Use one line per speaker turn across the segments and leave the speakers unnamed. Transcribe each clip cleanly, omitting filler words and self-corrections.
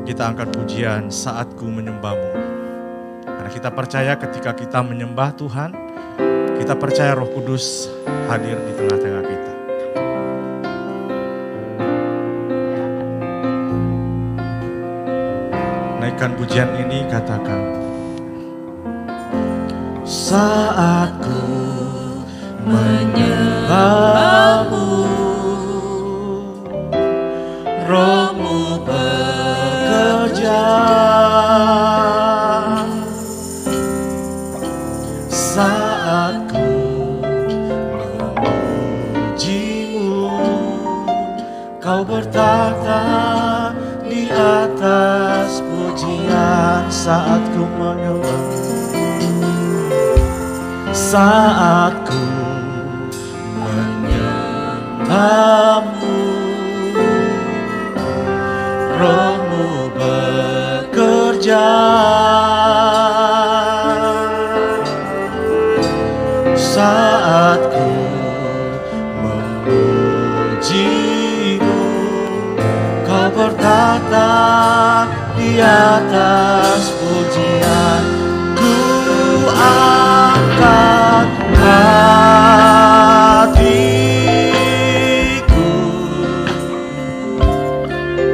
Kita angkat pujian Saat Ku Menyembah-Mu. Karena kita percaya ketika kita menyembah Tuhan, kita percaya Roh Kudus hadir di tengah-tengah kita. Naikkan pujian ini, katakan. Saat ku menyembah-Mu, Roh-Mu bekerja. Saat ku memuji-Mu, Kau bertahta di atas pujian. Saat ku menyembah-Mu, saat ku menyembah-Mu, Roh-Mu bekerja. Saat ku memuji-Mu, Kau bertahta di atas pujian. Ku angkat hatiku,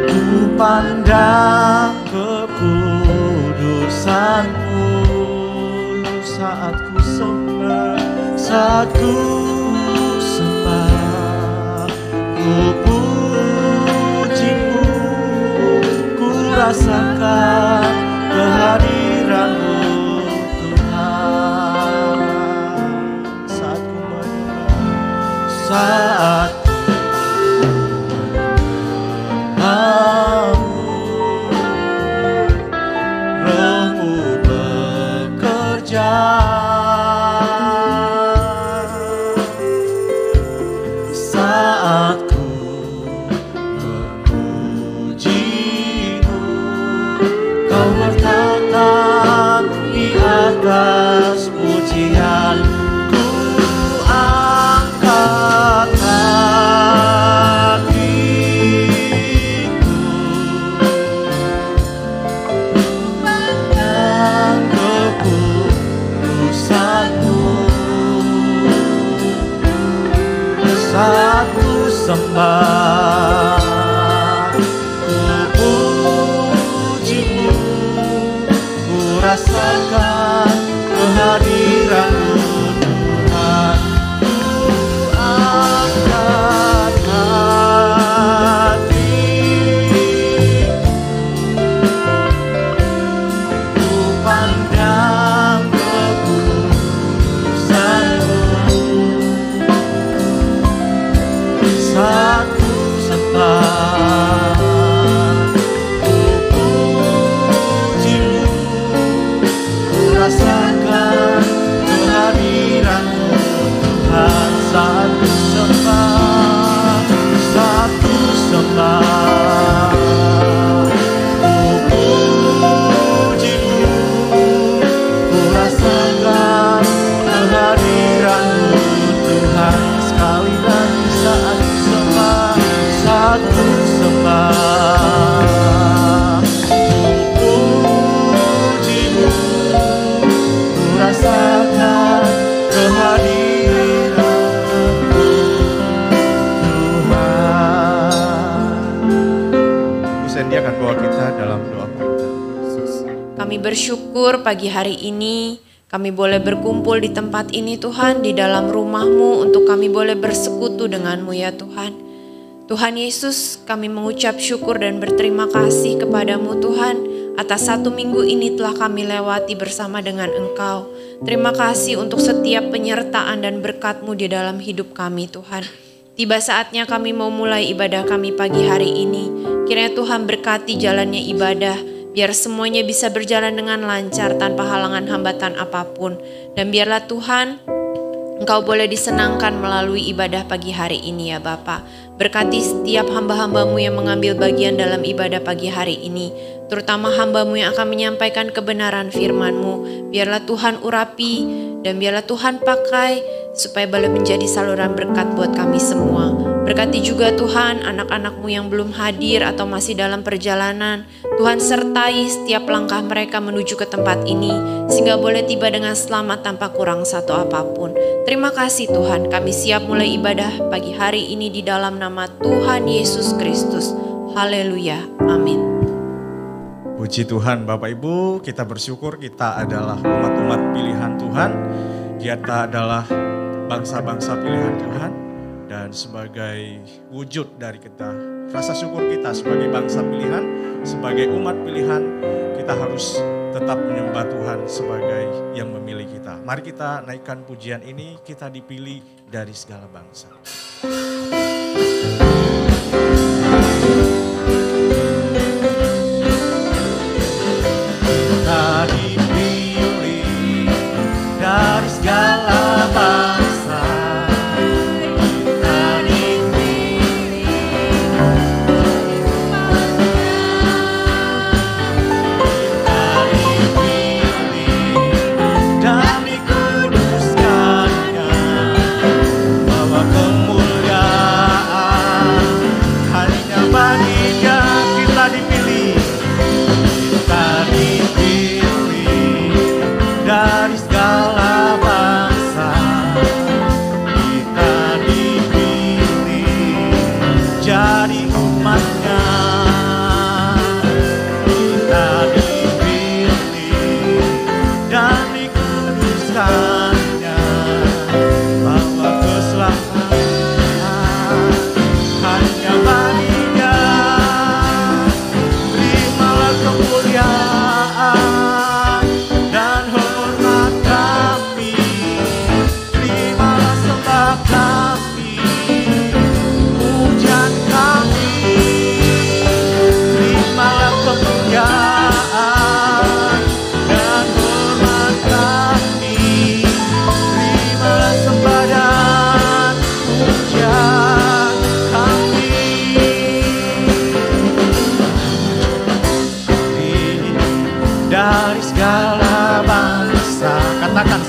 ku pandang kekudusan-Mu. Saat ku sembah, saat ku sembah, ku puji-Mu, ku rasakan kehadiran-Mu Tuhan. Saat ku menyembah, saat ku menyembah-Mu, Roh-Mu bekerja. Saat ku memuji-Mu, Kau bertahta di atas pujian. Ku angkat hatiku, pandang kekudusan-Mu. Saat ku sembah, ku puji-Mu, ku rasakan kehadiran-Mu Tuhan. Ku angkat hatiku, ku pandang kekudusan-Mu. Saat ku sembah, ku puji-Mu, ku rasakan kehadiran-Mu Tuhan. Saat ku sembah, saat ku sembah, ku puji-Mu, ku rasakan kehadiran-Mu Tuhan. Sekali lagi, saat ku sembah, saat ku sembah, ku puji-Mu, ku rasakan kehadiran-Mu Tuhan. Bu Sandy akan bawa kita dalam doa perintihan.
Kami bersyukur pagi hari ini kami boleh berkumpul di tempat ini Tuhan, di dalam rumah-Mu, untuk kami boleh bersekutu dengan-Mu ya Tuhan. Tuhan Yesus, kami mengucap syukur dan berterima kasih kepada-Mu Tuhan, atas 1 minggu ini telah kami lewati bersama dengan Engkau. Terima kasih untuk setiap penyertaan dan berkat-Mu di dalam hidup kami Tuhan. Tiba saatnya kami mau mulai ibadah kami pagi hari ini. Kiranya Tuhan berkati jalannya ibadah, biar semuanya bisa berjalan dengan lancar tanpa halangan hambatan apapun. Dan biarlah Tuhan, Engkau boleh disenangkan melalui ibadah pagi hari ini ya Bapa. Berkati setiap hamba-hamba-Mu yang mengambil bagian dalam ibadah pagi hari ini. Terutama hamba-Mu yang akan menyampaikan kebenaran firman-Mu. Biarlah Tuhan urapi dan biarlah Tuhan pakai supaya boleh menjadi saluran berkat buat kami semua. Berkati juga Tuhan anak-anak-Mu yang belum hadir atau masih dalam perjalanan. Tuhan sertai setiap langkah mereka menuju ke tempat ini, sehingga boleh tiba dengan selamat tanpa kurang satu apapun. Terima kasih Tuhan, kami siap mulai ibadah pagi hari ini di dalam nama Tuhan Yesus Kristus. Haleluya, amin.
Puji Tuhan Bapak Ibu, kita bersyukur kita adalah umat-umat pilihan Tuhan. Kita adalah bangsa-bangsa pilihan Tuhan. Dan sebagai wujud dari kita, rasa syukur kita sebagai bangsa pilihan, sebagai umat pilihan, kita harus tetap menyembah Tuhan sebagai yang memilih kita. Mari kita naikkan pujian ini, kita dipilih dari segala bangsa. Kita dipilih dari segala bangsa.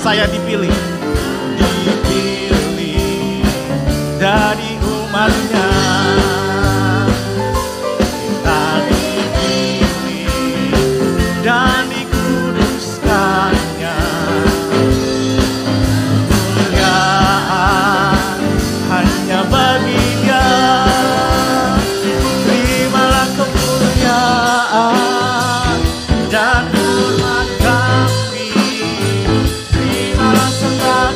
Saya dipilih dari umatnya. Kita dipilih dan dikuduskannya. Kemuliaan hanya bagi Dia. Terimalah kemuliaan dan hormat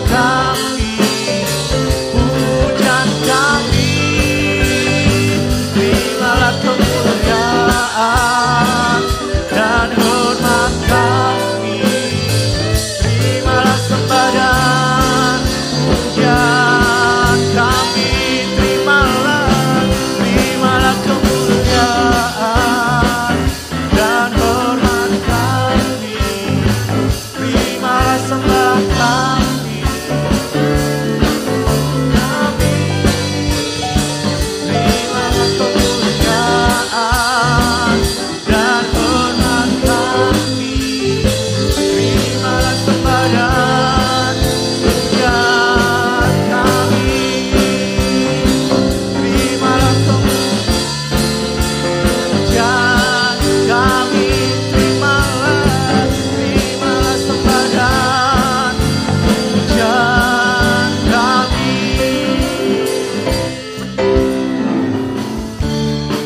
kami. Pujian kami, terimalah kemuliaan dan hormat kami, terimalah sembahyang, pujian kami, terimalah kemuliaan dan hormat kami, terimalah sembahyang kami.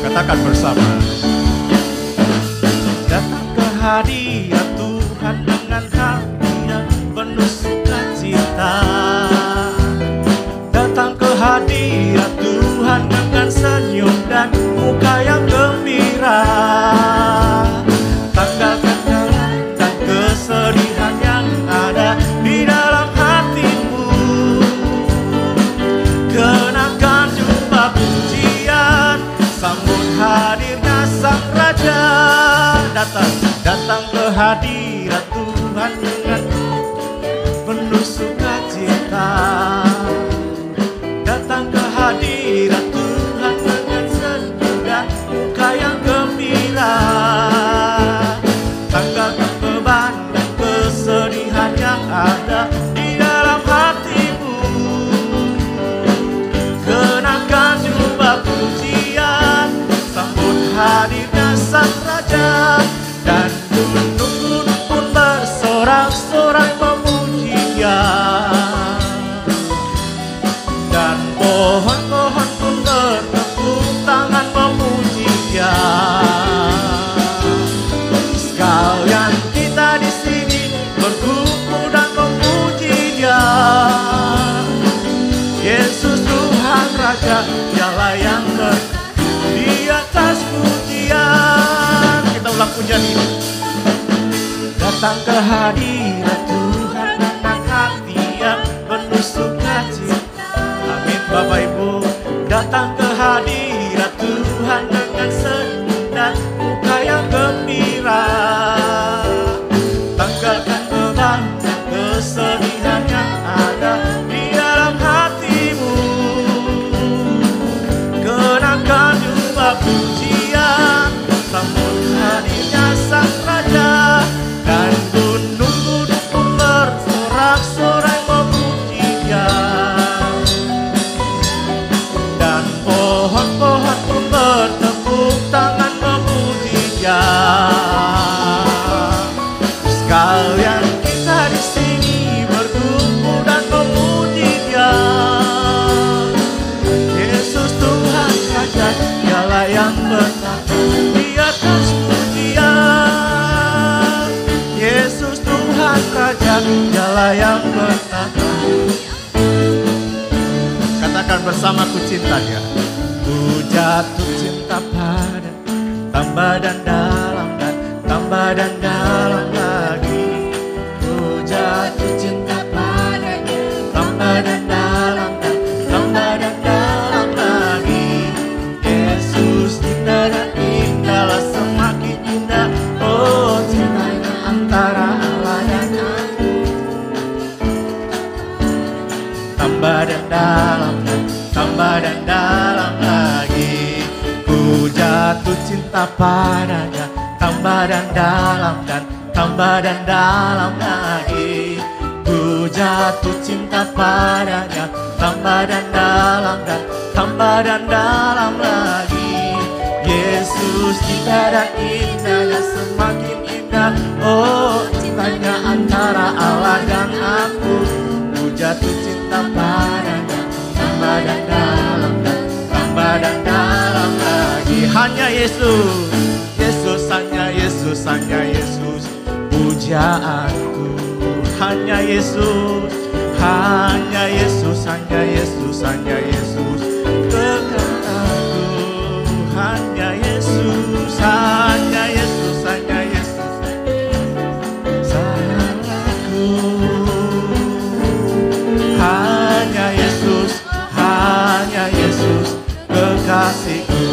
Katakan bersama. Datang ke hadirat Tuhan dengan hati yang penuh sukacita. Datang ke hadirat Tuhan dengan senyum dan muka yang gembira. Tanggalkan jalan dan kesedihan yang ada di dalam hatimu. Kenakan jubah pujian, sambut hadirnya Sang Raja. Datang ke hadirat Tuhan dengan penuh sukacita. Datang ke hadirat Tuhan dengan senyum dan muka yang gembira. Tanggalkan beban dan kesedihan yang ada di dalam hatimu. Kenakan jubah pujian, sambut hadirnya Sang Raja. pohon-pohon pun bertepuk tangan memuji Dia. Sekalian kita di sini berkumpul dan memuji Dia. Yesus Tuhan Raja, Dialah yang di atas pujian. Kita ulang pujian ini. Datang ke hadirat Tuhan dengan hati yang penuh sukacita. Amin Bapak Ibu. Datang ke hadirat Tuhan dengan senyum dan muka yang gembira. Tanggalkan beban dan kesedihan yang ada di dalam hatimu. Kenakan jubah pujian, sambut hadirnya Sang Raja. Dan gunung-gunung pun bersorak-sorai memuji Dia. Dan pohon-pohon pun bertepuk tangan memuji Dia. Sekalian kita di sini berkumpul dan memuji Dia. Yesus Tuhan Raja, Dialah yang bertata di atas pujian. Yesus Tuhan Raja, Dialah yang bertata. Katakan bersamaku cinta Dia. Ku jatuh cinta pada, tambah dan dalam dan tambah dan dalam lagi. Ku jatuh cinta padanya, tambah dan dalam dan tambah dan dalam lagi. Yesus indah dan indahlah semakin indah. Oh cintanya antara Allah dan aku. Tambah dan dalam dan tambah dan dalam lagi. Ku jatuh cinta padanya, tambah dan dalam dan tambah dan dalam lagi. Ku jatuh cinta padanya, tambah dan dalam dan tambah dan dalam lagi. Yesus indah dan indahnya semakin indah. Oh cintanya antara Allah dan aku. Ku jatuh cinta padanya, tambah dan dalam dan tambah dan dalam lagi. Hanya Yesus, Yesus, hanya Yesus, hanya Yesus pujaanku. Hanya Yesus, hanya Yesus, hanya Yesus, hanya Yesus kekalaku. Hanya Yesus, hanya Yesus, hanya Yesus sayangku. Hanya Yesus, hanya Yesus kekasihku.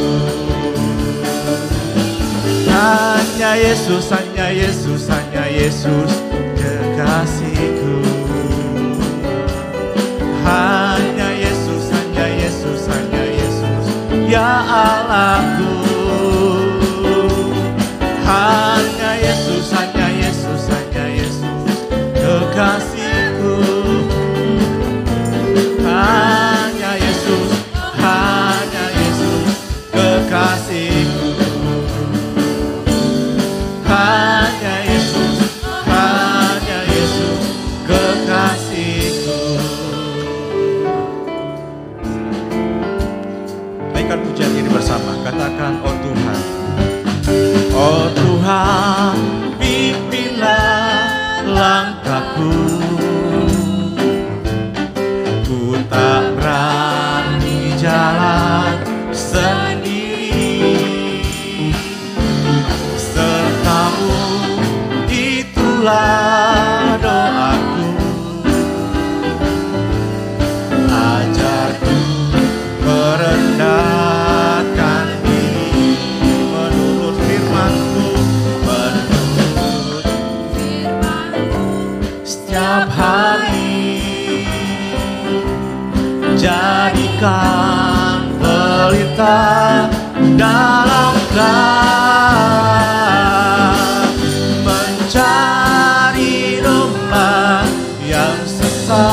Hanya Yesus, hanya Yesus, hanya Yesus kekasihku. Hanya Yesus, hanya Yesus, hanya Yesus ya Allahku. Hanya Yesus, hanya Yesus, hanya Yesus kekasihku. Hanya Yesus, hanya Yesus kekasihku. Hanya Yesus, hanya Yesus kekasihku. Naikkan pujian ini bersama, katakan oh Tuhan. Oh Tuhan, pimpinlah langkahku. Ku tak berani jalan sendiri. Sertamu itulah doaku. Ajarku merendahkan diri menurut firman-Mu, menurut firman-Mu setiap hari. Jadikan pelita dalam gelap, mencari domba yang sesat.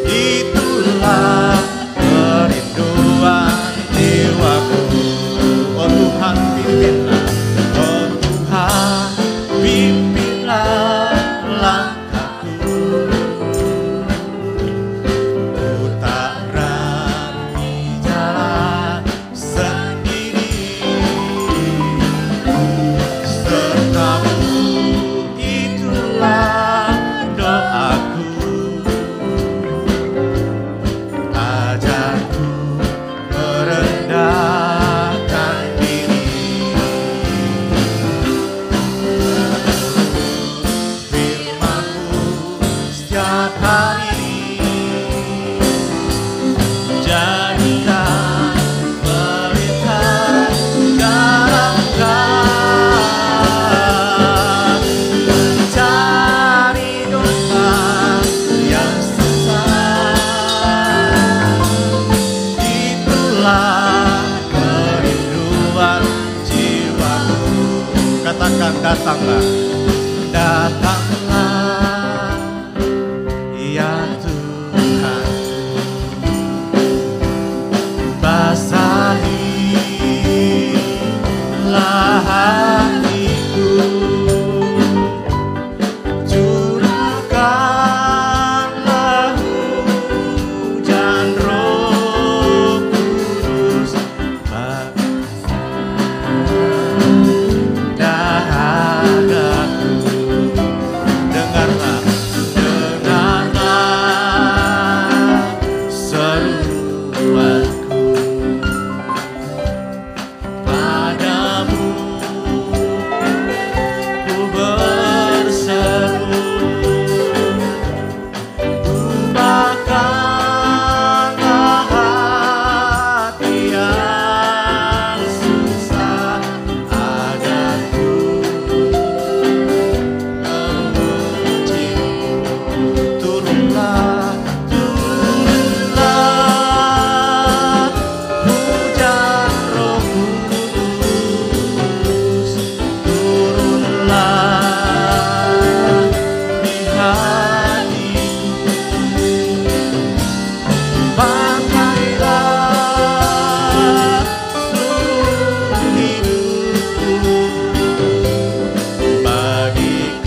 Itulah kerinduan jiwaku. Oh Tuhan pimpinlah, oh Tuhan pimpinlah langkahku. datanglah, datanglah, ya Tuhan, basahilah hatiku, curahkanlah hujan Roh Kudus, dahagaku. Dengarlah, dengarlah seruanku, padamu ku berseru, ubahkanlah hati yang susah agar ku memujimu. Turunlah, turunlah hujan Roh Kudus, turunlah di hatiku, pakailah seluruh hidupku bagi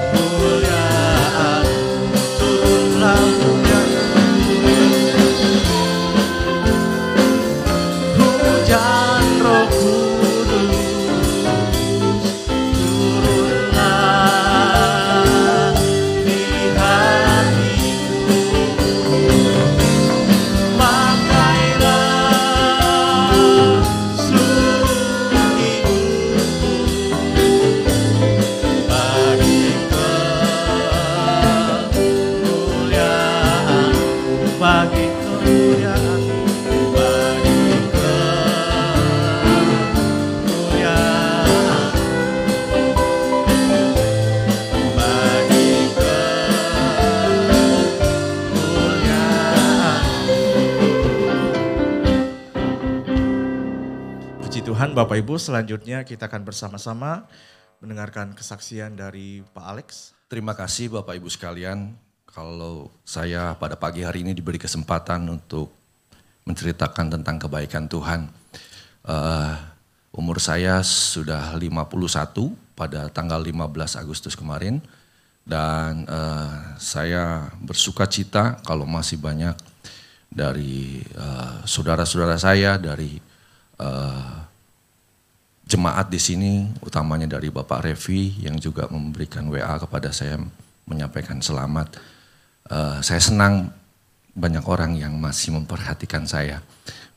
kemuliaan. Turunlah hujan Roh Kudus, turunlah di hatiku, pakailah seluruh hidupku bagi kemuliaan, bagi kemuliaan, bagi kemuliaan, bagi kemuliaan. Puji Tuhan, Bapak Ibu, selanjutnya kita akan bersama-sama mendengarkan kesaksian dari Pak Alex.
Terima kasih Bapak Ibu sekalian, kalau saya pada pagi hari ini diberi kesempatan untuk menceritakan tentang kebaikan Tuhan. Umur saya sudah 51 pada tanggal 15 Agustus kemarin, dan saya bersuka cita kalau masih banyak dari saudara-saudara saya, dari jemaat di sini, utamanya dari Bapak Revi yang juga memberikan WA kepada saya menyampaikan selamat. Saya senang banyak orang yang masih memperhatikan saya.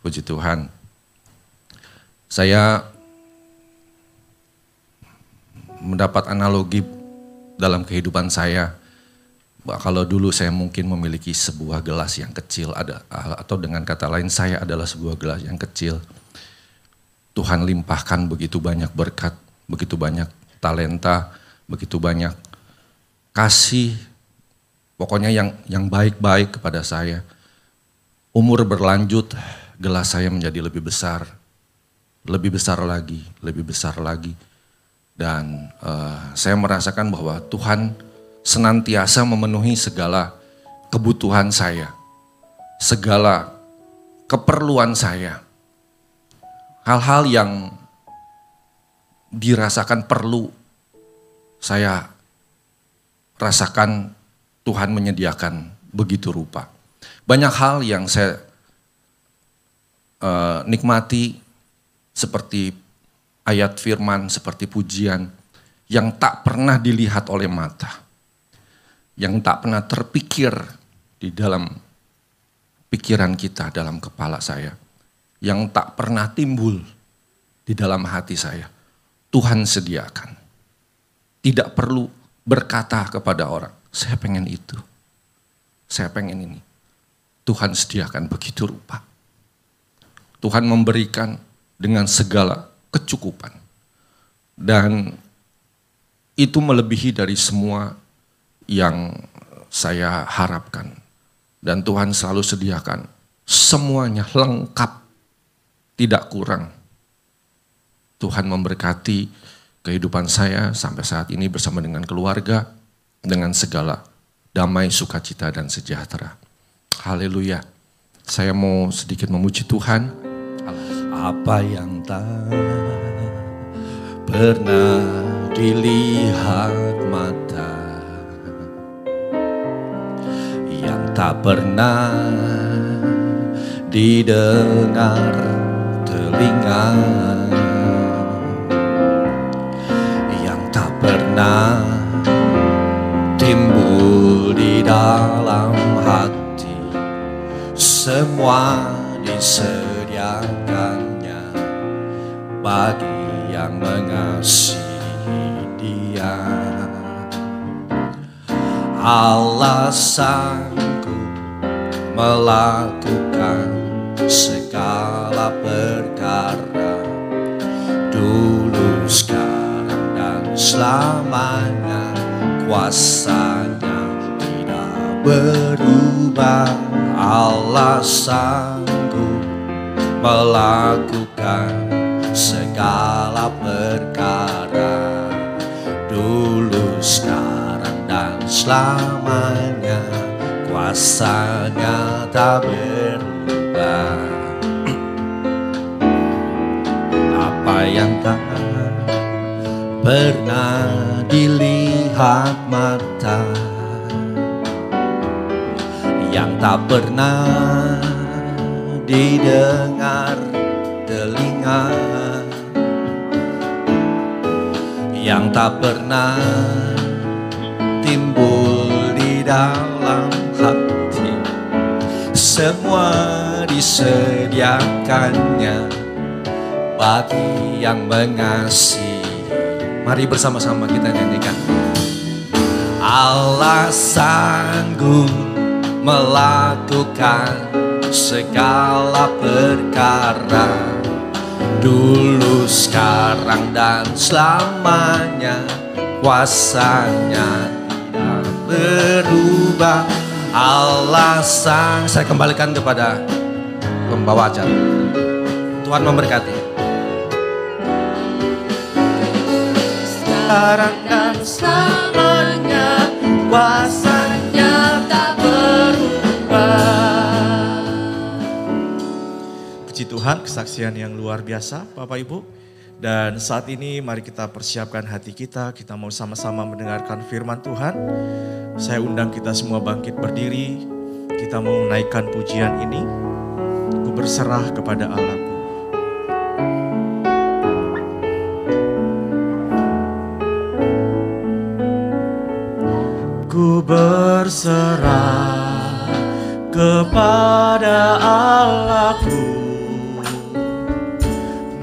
Puji Tuhan. Saya mendapat analogi dalam kehidupan saya. Kalau dulu saya mungkin memiliki sebuah gelas yang kecil, atau dengan kata lain saya adalah sebuah gelas yang kecil. Tuhan limpahkan begitu banyak berkat, begitu banyak talenta, begitu banyak kasih, pokoknya yang baik-baik kepada saya. Umur berlanjut, gelas saya menjadi lebih besar lagi, lebih besar lagi. Dan saya merasakan bahwa Tuhan senantiasa memenuhi segala kebutuhan saya, segala keperluan saya. Hal-hal yang dirasakan perlu, saya rasakan Tuhan menyediakan begitu rupa. Banyak hal yang saya nikmati, seperti ayat firman, seperti pujian, yang tak pernah dilihat oleh mata, yang tak pernah terpikir di dalam pikiran kita, dalam kepala saya, yang tak pernah timbul di dalam hati saya. Tuhan sediakan. Tidak perlu berkata kepada orang, saya pengen itu, saya pengen ini. Tuhan sediakan begitu rupa. Tuhan memberikan dengan segala kecukupan. Dan itu melebihi dari semua yang saya harapkan. Dan Tuhan selalu sediakan semuanya lengkap. Tidak kurang, Tuhan memberkati kehidupan saya sampai saat ini bersama dengan keluarga, dengan segala damai, sukacita, dan sejahtera. Haleluya. Saya mau sedikit memuji Tuhan. Apa yang tak pernah dilihat mata, yang tak pernah didengar telinga, yang tak pernah timbul di dalam hati, semua disediakannya bagi yang mengasihi Dia. Allah sanggup melakukan segala perkara, dulu, sekarang, dan selamanya. Kuasanya tidak berubah. Allah sanggup melakukan segala perkara, dulu, sekarang, dan selamanya. Kuasanya tak berubah. Apa yang tak pernah dilihat mata, yang tak pernah didengar telinga, yang tak pernah timbul di dalam hati, semua disediakannya bagi yang mengasihi. Mari bersama-sama kita nyanyikan. Allah sanggup melakukan segala perkara, dulu, sekarang, dan selamanya. Kuasanya tidak berubah. Allah saya kembalikan kepada pembawa acara. Tuhan memberkati. Sekarang dan selamanya, kuasanya tak berubah.
Puji Tuhan, kesaksian yang luar biasa Bapak Ibu. Dan saat ini mari kita persiapkan hati kita mau sama-sama mendengarkan firman Tuhan. Saya undang kita semua bangkit berdiri, kita mau menaikkan pujian ini. Ku berserah kepada Allah. Ku berserah kepada Allahku,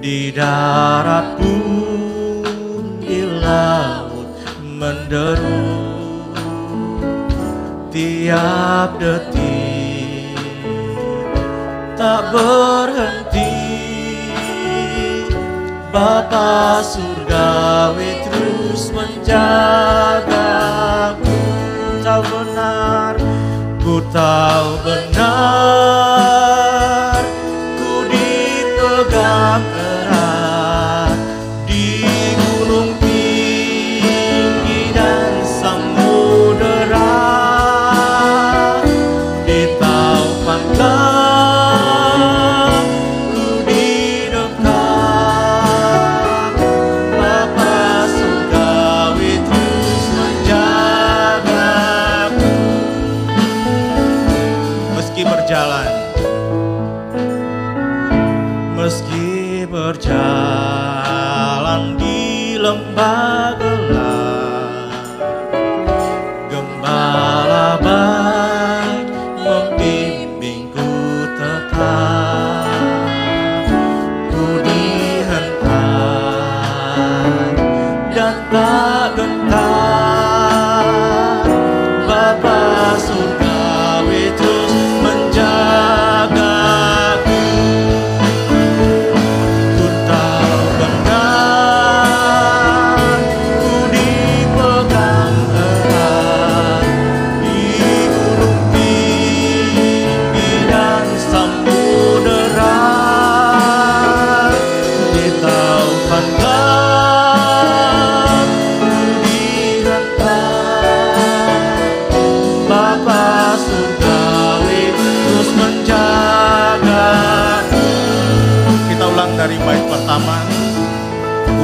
di darat pun di laut menderu, tiap detik tak berhenti. Bapa surgawi terus menjagaku. Ku tahu benar, ku dipegang erat di gunung tinggi dan samudera, di taufan gelap ku didekat. Bapa surgawi terus menjagaku. Meski berjalan di lembah gelap, Gembala baik membimbingku tetap. Ku dihentak dan tak gentar. Bapa surgawi terus menjagaku. Ku tahu benar,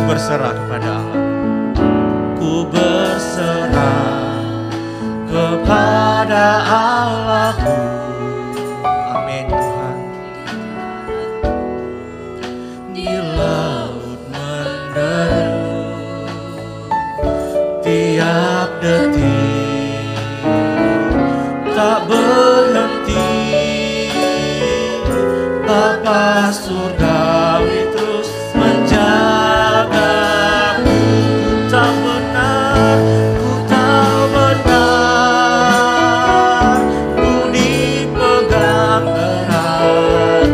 berserah kepada Allah. Ku berserah kepada Allahku. Amin Tuhan. Di laut menderu tiap detik tak berhenti, Bapa surgawi terus menjagaku. Tak benar, ku tahu benar, ku dipegang erat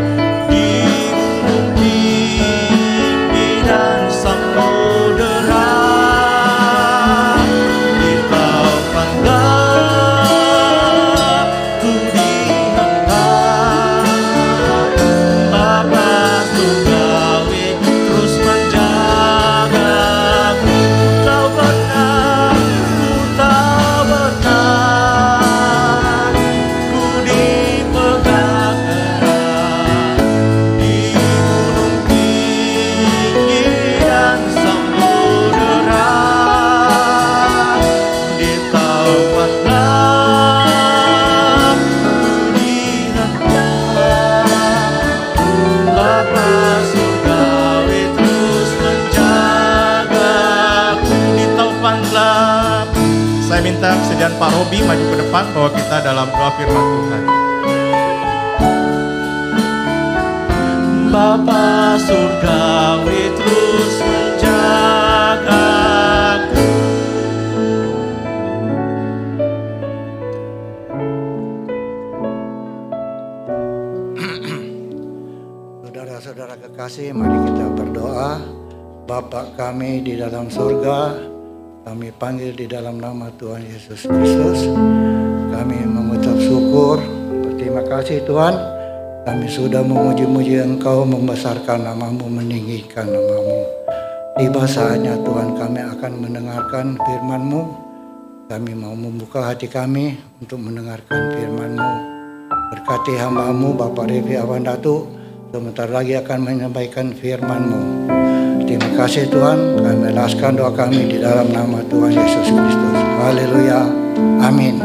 di gunung tinggi dan samudera, di lautan gelap ku diangkat. Bapa surgawi terus menjagaku. Kau benar, ku tahu benar, ku dipegang erat di gunung tinggi dan samudera, di lautan gelap ku diangkat. Bapa surgawi terus menjagaku di taupan gelap. Saya minta kesediaan Pak Robi maju ke depan bahwa kita dalam doa firman Tuhan. Bapa surgawi terus menjagaku.
Saudara-saudara kekasih, mari kita berdoa. Bapa kami di dalam surga, kami panggil di dalam nama Tuhan Yesus Kristus. Kami mengucap syukur, berterima kasih Tuhan. Kami sudah memuji-muji Engkau, membesarkan nama-Mu, meninggikan nama-Mu. Tiba saatnya Tuhan kami akan mendengarkan firman-Mu. Kami mau membuka hati kami untuk mendengarkan firman-Mu. Berkati hamba-Mu Bapak Revi Awandatu, sebentar lagi akan menyampaikan firman-Mu. Terima kasih Tuhan, kami melaskan doa kami di dalam nama Tuhan Yesus Kristus. Haleluya, amin.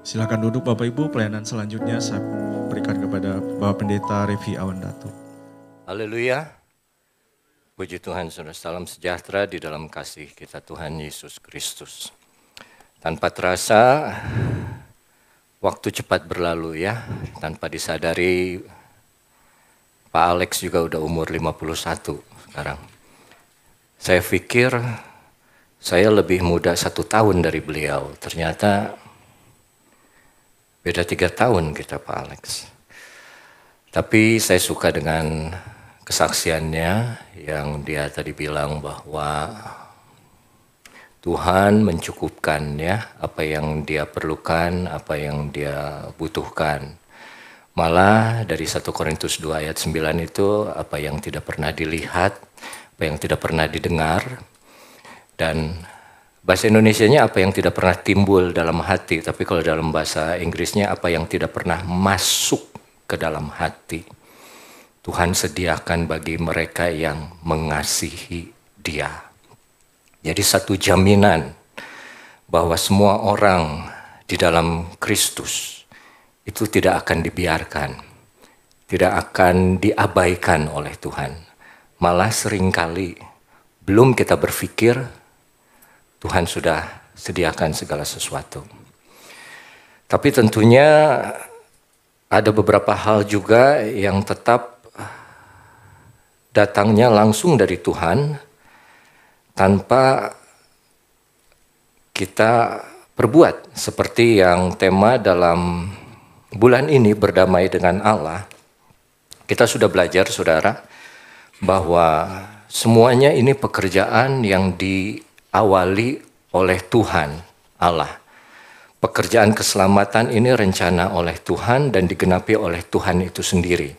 Silakan duduk Bapak Ibu, pelayanan selanjutnya saya berikan kepada Bapak Pendeta Revi Awandatu.
Haleluya. Puji Tuhan, saudara, salam sejahtera di dalam kasih kita Tuhan Yesus Kristus. Tanpa terasa, waktu cepat berlalu ya, tanpa disadari Pak Alex juga udah umur 51 sekarang. Saya pikir saya lebih muda 1 tahun dari beliau, ternyata beda 3 tahun kita Pak Alex. Tapi saya suka dengan kesaksiannya yang dia tadi bilang bahwa Tuhan mencukupkan ya apa yang dia perlukan, apa yang dia butuhkan. Malah dari 1 Korintus 2 ayat 9 itu apa yang tidak pernah dilihat, apa yang tidak pernah didengar, dan bahasa Indonesianya apa yang tidak pernah timbul dalam hati, tapi kalau dalam bahasa Inggrisnya apa yang tidak pernah masuk ke dalam hati. Tuhan sediakan bagi mereka yang mengasihi Dia. Jadi satu jaminan bahwa semua orang di dalam Kristus itu tidak akan dibiarkan, tidak akan diabaikan oleh Tuhan. Malah seringkali belum kita berpikir, Tuhan sudah sediakan segala sesuatu. Tapi tentunya ada beberapa hal juga yang tetap datangnya langsung dari Tuhan tanpa kita perbuat. Seperti yang tema dalam bulan ini, berdamai dengan Allah. Kita sudah belajar saudara bahwa semuanya ini pekerjaan yang diawali oleh Tuhan Allah. Pekerjaan keselamatan ini rencana oleh Tuhan dan digenapi oleh Tuhan itu sendiri.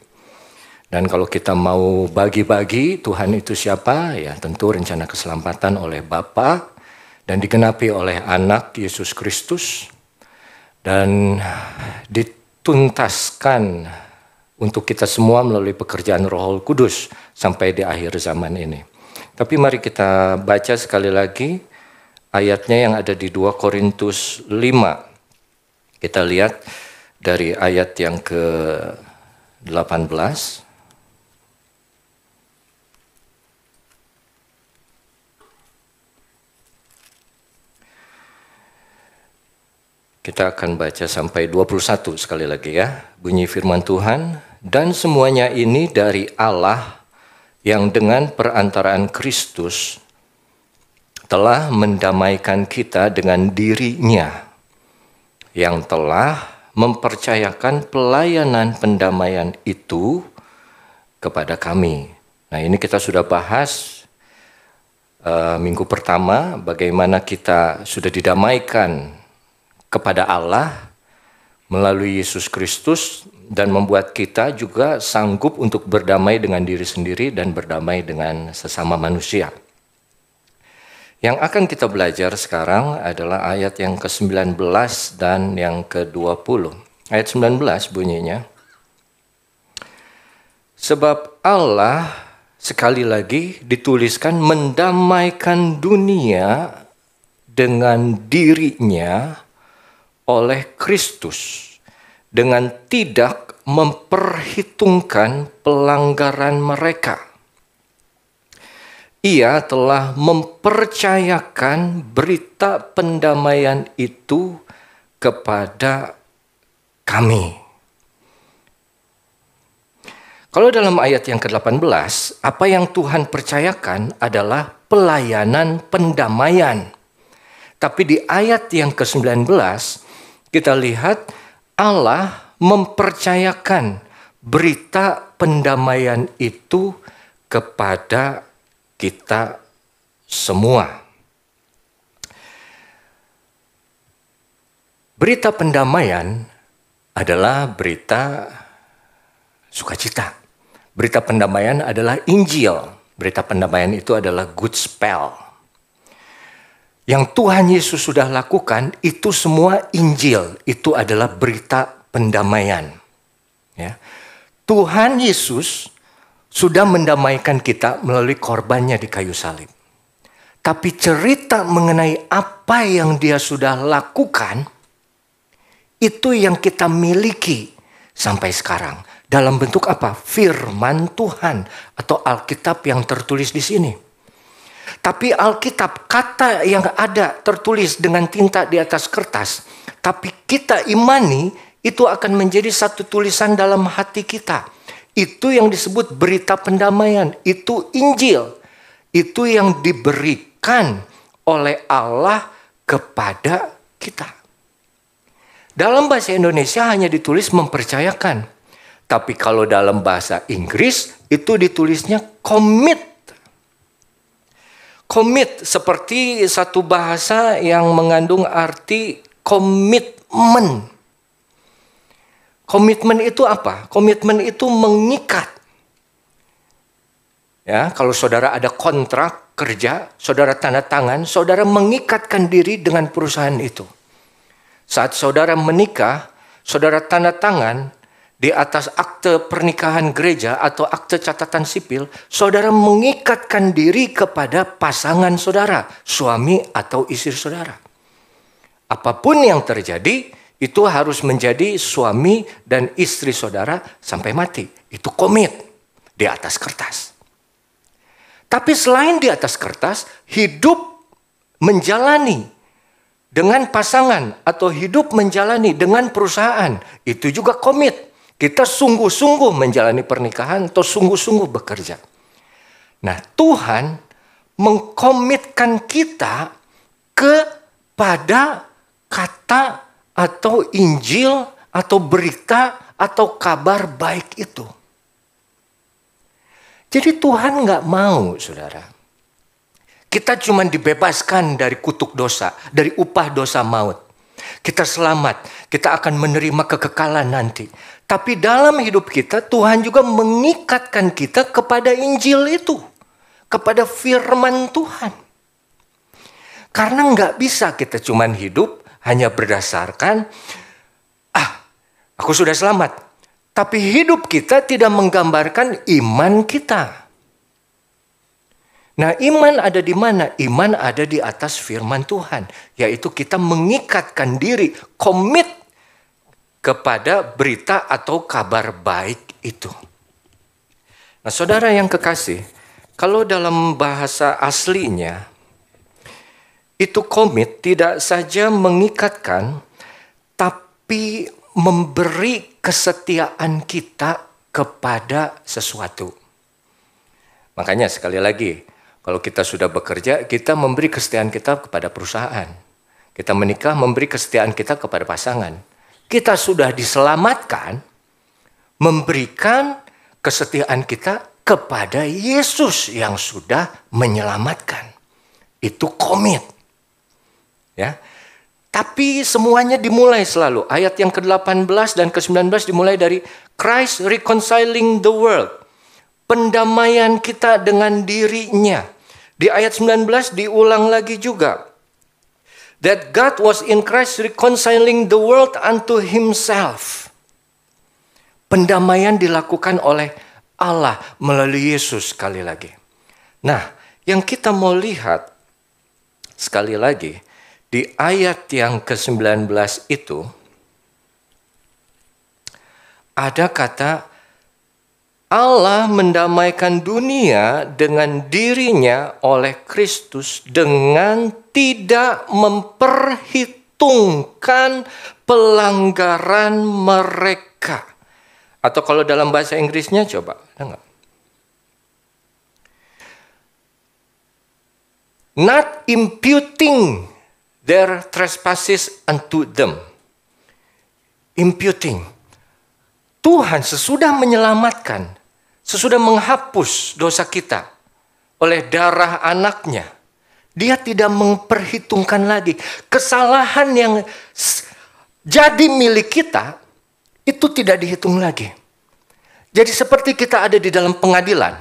Dan kalau kita mau bagi-bagi Tuhan itu siapa? Ya tentu rencana keselamatan oleh Bapa dan digenapi oleh Anak Yesus Kristus dan dituntaskan untuk kita semua melalui pekerjaan Roh Kudus sampai di akhir zaman ini. Tapi mari kita baca sekali lagi ayatnya yang ada di 2 Korintus 5. Kita lihat dari ayat yang ke-18. Kita akan baca sampai 21 sekali lagi ya. Bunyi firman Tuhan, dan semuanya ini dari Allah yang dengan perantaraan Kristus telah mendamaikan kita dengan dirinya, yang telah mempercayakan pelayanan pendamaian itu kepada kami. Nah, ini kita sudah bahas minggu pertama bagaimana kita sudah didamaikan kepada Allah melalui Yesus Kristus dan membuat kita juga sanggup untuk berdamai dengan diri sendiri dan berdamai dengan sesama manusia. Yang akan kita belajar sekarang adalah ayat yang ke-19 dan yang ke-20. Ayat 19 bunyinya, sebab Allah sekali lagi dituliskan mendamaikan dunia dengan dirinya oleh Kristus dengan tidak memperhitungkan pelanggaran mereka. Ia telah mempercayakan berita pendamaian itu kepada kami. Kalau dalam ayat yang ke-18, apa yang Tuhan percayakan adalah pelayanan pendamaian. Tapi di ayat yang ke-19, kita lihat Allah mempercayakan berita pendamaian itu kepada kita semua. Berita pendamaian adalah berita sukacita. Berita pendamaian adalah Injil. Berita pendamaian itu adalah gospel. Yang Tuhan Yesus sudah lakukan itu semua Injil, itu adalah berita pendamaian. Ya. Tuhan Yesus sudah mendamaikan kita melalui korbannya di kayu salib. Tapi cerita mengenai apa yang dia sudah lakukan, itu yang kita miliki sampai sekarang. Dalam bentuk apa? Firman Tuhan atau Alkitab yang tertulis di sini. Tapi Alkitab, kata yang ada tertulis dengan tinta di atas kertas, tapi kita imani itu akan menjadi satu tulisan dalam hati kita. Itu yang disebut berita pendamaian, itu Injil. Itu yang diberikan oleh Allah kepada kita. Dalam bahasa Indonesia hanya ditulis mempercayakan. Tapi kalau dalam bahasa Inggris itu ditulisnya commit. Commit seperti satu bahasa yang mengandung arti komitmen. Komitmen itu apa? Komitmen itu mengikat. Ya, kalau saudara ada kontrak kerja, saudara tanda tangan, saudara mengikatkan diri dengan perusahaan itu. Saat saudara menikah, saudara tanda tangan di atas akte pernikahan gereja atau akte catatan sipil, saudara mengikatkan diri kepada pasangan saudara, suami atau istri saudara. Apapun yang terjadi, itu harus menjadi suami dan istri saudara sampai mati. Itu komit di atas kertas. Tapi selain di atas kertas, hidup menjalani dengan pasangan atau hidup menjalani dengan perusahaan, itu juga komit. Kita sungguh-sungguh menjalani pernikahan atau sungguh-sungguh bekerja. Nah, Tuhan mengkomitkan kita kepada kata atau Injil atau berita atau kabar baik itu. Jadi Tuhan nggak mau, saudara, kita cuma dibebaskan dari kutuk dosa, dari upah dosa maut. Kita selamat, kita akan menerima kekekalan nanti. Tapi dalam hidup kita, Tuhan juga mengikatkan kita kepada Injil itu. Kepada firman Tuhan. Karena nggak bisa kita cuma hidup hanya berdasarkan, aku sudah selamat. Tapi hidup kita tidak menggambarkan iman kita. Nah, iman ada di mana? Iman ada di atas firman Tuhan, yaitu kita mengikatkan diri, komit kepada berita atau kabar baik itu. Nah, saudara yang kekasih, kalau dalam bahasa aslinya, itu komit tidak saja mengikatkan, tapi memberi kesetiaan kita kepada sesuatu. Makanya sekali lagi, kalau kita sudah bekerja, kita memberi kesetiaan kita kepada perusahaan. Kita menikah, memberi kesetiaan kita kepada pasangan. Kita sudah diselamatkan, memberikan kesetiaan kita kepada Yesus yang sudah menyelamatkan. Itu komit. Ya. Tapi semuanya dimulai selalu. Ayat yang ke-18 dan ke-19 dimulai dari Christ reconciling the world. Pendamaian kita dengan dirinya. Di ayat 19 diulang lagi juga. That God was in Christ reconciling the world unto himself. Pendamaian dilakukan oleh Allah melalui Yesus sekali lagi. Nah, yang kita mau lihat sekali lagi di ayat yang ke-19 itu ada kata Allah mendamaikan dunia dengan dirinya oleh Kristus dengan tidak memperhitungkan pelanggaran mereka. Atau kalau dalam bahasa Inggrisnya coba, ada nggak? Not imputing their trespasses unto them. Imputing. Tuhan sesudah menyelamatkan, sesudah menghapus dosa kita oleh darah anaknya, dia tidak memperhitungkan lagi kesalahan yang jadi milik kita, itu tidak dihitung lagi. Jadi seperti kita ada di dalam pengadilan,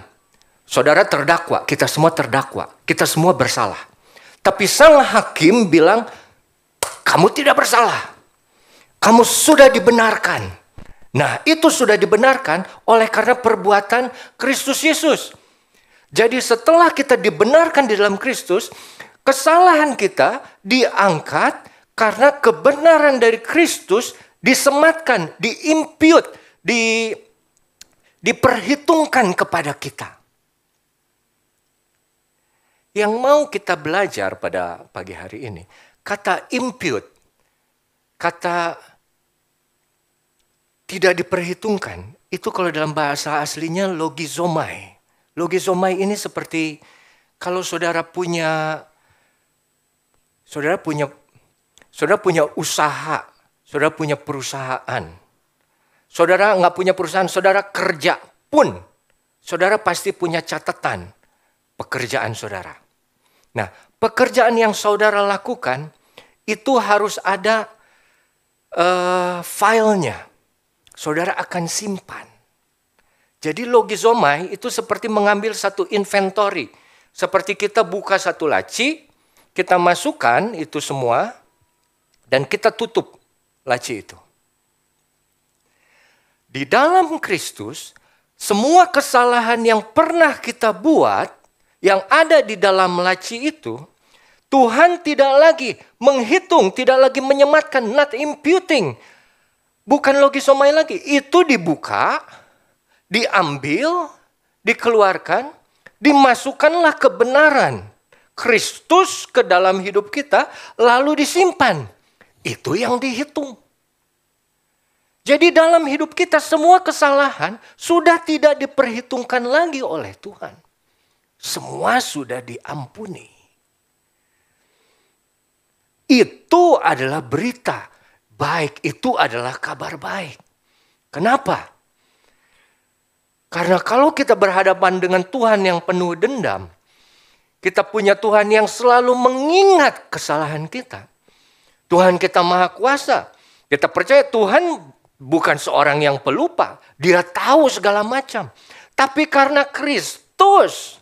saudara terdakwa, kita semua terdakwa, kita semua bersalah. Tapi sang hakim bilang, kamu tidak bersalah, kamu sudah dibenarkan. Nah, itu sudah dibenarkan oleh karena perbuatan Kristus Yesus. Jadi setelah kita dibenarkan di dalam Kristus, kesalahan kita diangkat karena kebenaran dari Kristus disematkan, diimpute, diperhitungkan kepada kita. Yang mau kita belajar pada pagi hari ini, kata impute, kata tidak diperhitungkan, itu kalau dalam bahasa aslinya logizomai. Logizomai ini seperti kalau saudara punya usaha, saudara punya perusahaan. Saudara nggak punya perusahaan, saudara kerja pun, saudara pasti punya catatan pekerjaan saudara. Nah, pekerjaan yang saudara lakukan itu harus ada filenya. Saudara akan simpan. Jadi logizomai itu seperti mengambil satu inventory. Seperti kita buka satu laci, kita masukkan itu semua, dan kita tutup laci itu. Di dalam Kristus, semua kesalahan yang pernah kita buat, yang ada di dalam laci itu, Tuhan tidak lagi menghitung, tidak lagi menyematkan, not imputing. Bukan logizomai lagi, itu dibuka, diambil, dikeluarkan, dimasukkanlah kebenaran Kristus ke dalam hidup kita, lalu disimpan. Itu yang dihitung. Jadi dalam hidup kita semua kesalahan sudah tidak diperhitungkan lagi oleh Tuhan. Semua sudah diampuni. Itu adalah berita baik, itu adalah kabar baik. Kenapa? Karena kalau kita berhadapan dengan Tuhan yang penuh dendam, kita punya Tuhan yang selalu mengingat kesalahan kita. Tuhan kita maha kuasa. Kita percaya Tuhan bukan seorang yang pelupa. Dia tahu segala macam. Tapi karena Kristus,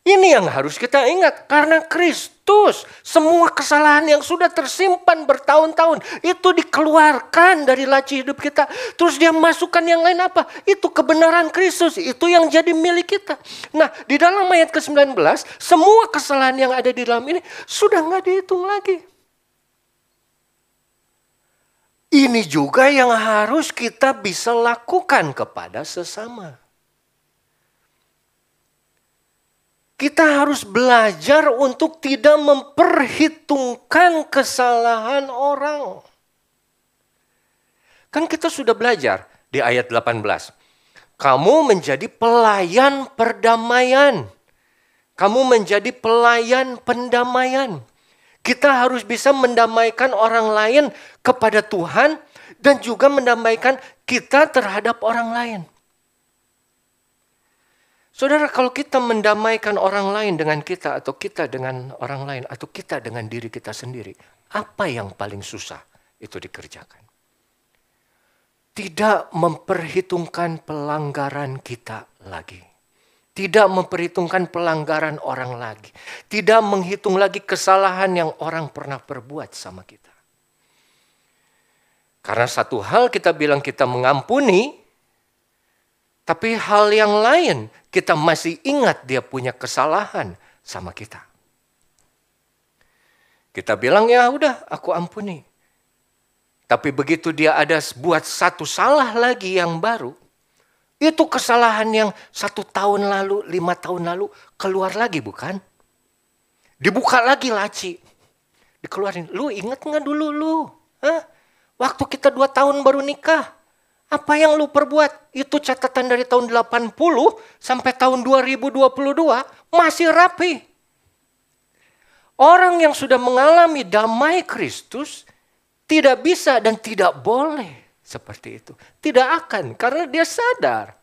ini yang harus kita ingat. Karena Kristus Kristus. Semua kesalahan yang sudah tersimpan bertahun-tahun itu dikeluarkan dari laci hidup kita. Terus dia masukkan yang lain apa? Itu kebenaran Kristus. Itu yang jadi milik kita. Nah, di dalam ayat ke-19, semua kesalahan yang ada di dalam ini sudah nggak dihitung lagi. Ini juga yang harus kita bisa lakukan kepada sesama. Kita harus belajar untuk tidak memperhitungkan kesalahan orang. Kan kita sudah belajar di ayat 18. Kamu menjadi pelayan perdamaian. Kamu menjadi pelayan pendamaian. Kita harus bisa mendamaikan orang lain kepada Tuhan dan juga mendamaikan kita terhadap orang lain. Saudara, kalau kita mendamaikan orang lain dengan kita atau kita dengan orang lain atau kita dengan diri kita sendiri, apa yang paling susah itu dikerjakan? Tidak memperhitungkan pelanggaran kita lagi. Tidak memperhitungkan pelanggaran orang lagi. Tidak menghitung lagi kesalahan yang orang pernah perbuat sama kita. Karena satu hal kita bilang kita mengampuni, tapi hal yang lain kita masih ingat dia punya kesalahan sama kita. Kita bilang ya udah aku ampuni. Tapi begitu dia ada buat satu salah lagi yang baru, itu kesalahan yang 1 tahun lalu, 5 tahun lalu keluar lagi bukan? Dibuka lagi laci. Dikeluarin. Lu ingat gak dulu lu? Hah? Waktu kita 2 tahun baru nikah. Apa yang lu perbuat? Itu catatan dari tahun 80 sampai tahun 2022 masih rapi. Orang yang sudah mengalami damai Kristus tidak bisa dan tidak boleh seperti itu. Tidak akan karena dia sadar.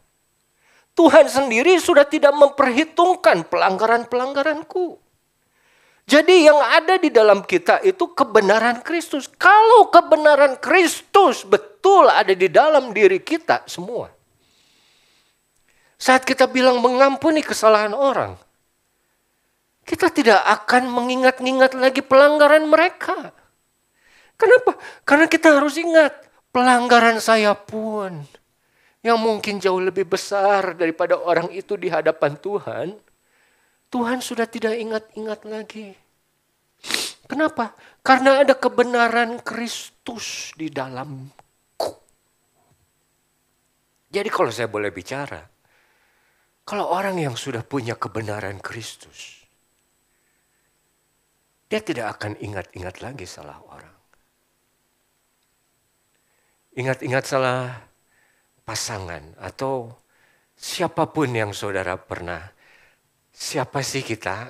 Tuhan sendiri sudah tidak memperhitungkan pelanggaran-pelanggaranku. Jadi yang ada di dalam kita itu kebenaran Kristus. Kalau kebenaran Kristus betul ada di dalam diri kita semua. Saat kita bilang mengampuni kesalahan orang, kita tidak akan mengingat-ingat lagi pelanggaran mereka. Kenapa? Karena kita harus ingat pelanggaran saya pun yang mungkin jauh lebih besar daripada orang itu di hadapan Tuhan. Tuhan sudah tidak ingat-ingat lagi. Kenapa? Karena ada kebenaran Kristus di dalamku. Jadi kalau saya boleh bicara, kalau orang yang sudah punya kebenaran Kristus, dia tidak akan ingat-ingat lagi salah orang. Ingat-ingat salah pasangan atau siapapun yang saudara pernah. Siapa sih kita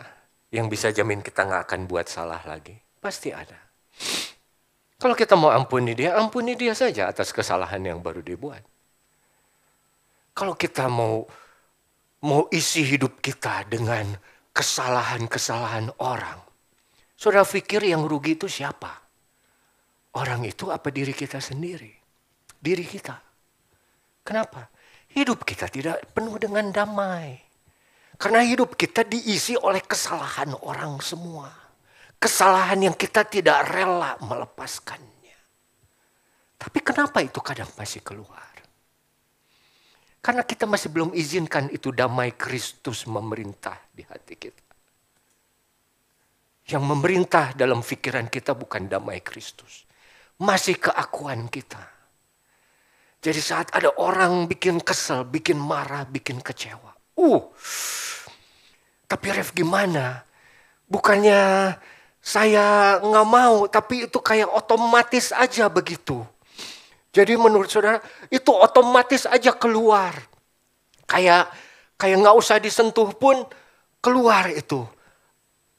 yang bisa jamin kita gak akan buat salah lagi? Pasti ada. Kalau kita mau ampuni dia saja atas kesalahan yang baru dibuat. Kalau kita mau isi hidup kita dengan kesalahan-kesalahan orang, saudara pikir yang rugi itu siapa? Orang itu apa diri kita sendiri? Diri kita. Kenapa? Hidup kita tidak penuh dengan damai. Karena hidup kita diisi oleh kesalahan orang semua. Kesalahan yang kita tidak rela melepaskannya. Tapi kenapa itu kadang masih keluar? Karena kita masih belum izinkan itu damai Kristus memerintah di hati kita. Yang memerintah dalam pikiran kita bukan damai Kristus. Masih keakuan kita. Jadi saat ada orang bikin kesel, bikin marah, bikin kecewa. Tapi Ref gimana? Bukannya saya nggak mau, tapi itu kayak otomatis aja begitu. Jadi menurut saudara itu otomatis aja keluar. Kayak nggak usah disentuh pun keluar itu.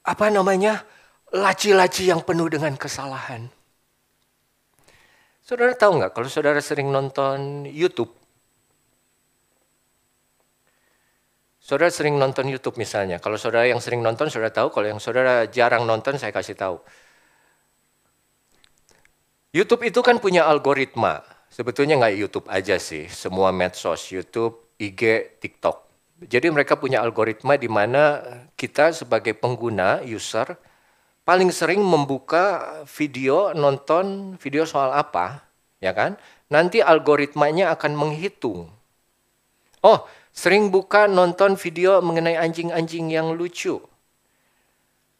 Apa namanya? Laci-laci yang penuh dengan kesalahan. Saudara tahu nggak kalau saudara sering nonton YouTube? Saudara sering nonton YouTube misalnya. Kalau saudara yang sering nonton, saudara tahu. Kalau yang saudara jarang nonton, saya kasih tahu. YouTube itu kan punya algoritma. Sebetulnya nggak YouTube aja sih. Semua medsos, YouTube, IG, TikTok. Jadi mereka punya algoritma di mana kita sebagai pengguna, user, paling sering membuka video, nonton video soal apa, ya kan? Nanti algoritmanya akan menghitung. Oh, sering buka nonton video mengenai anjing-anjing yang lucu.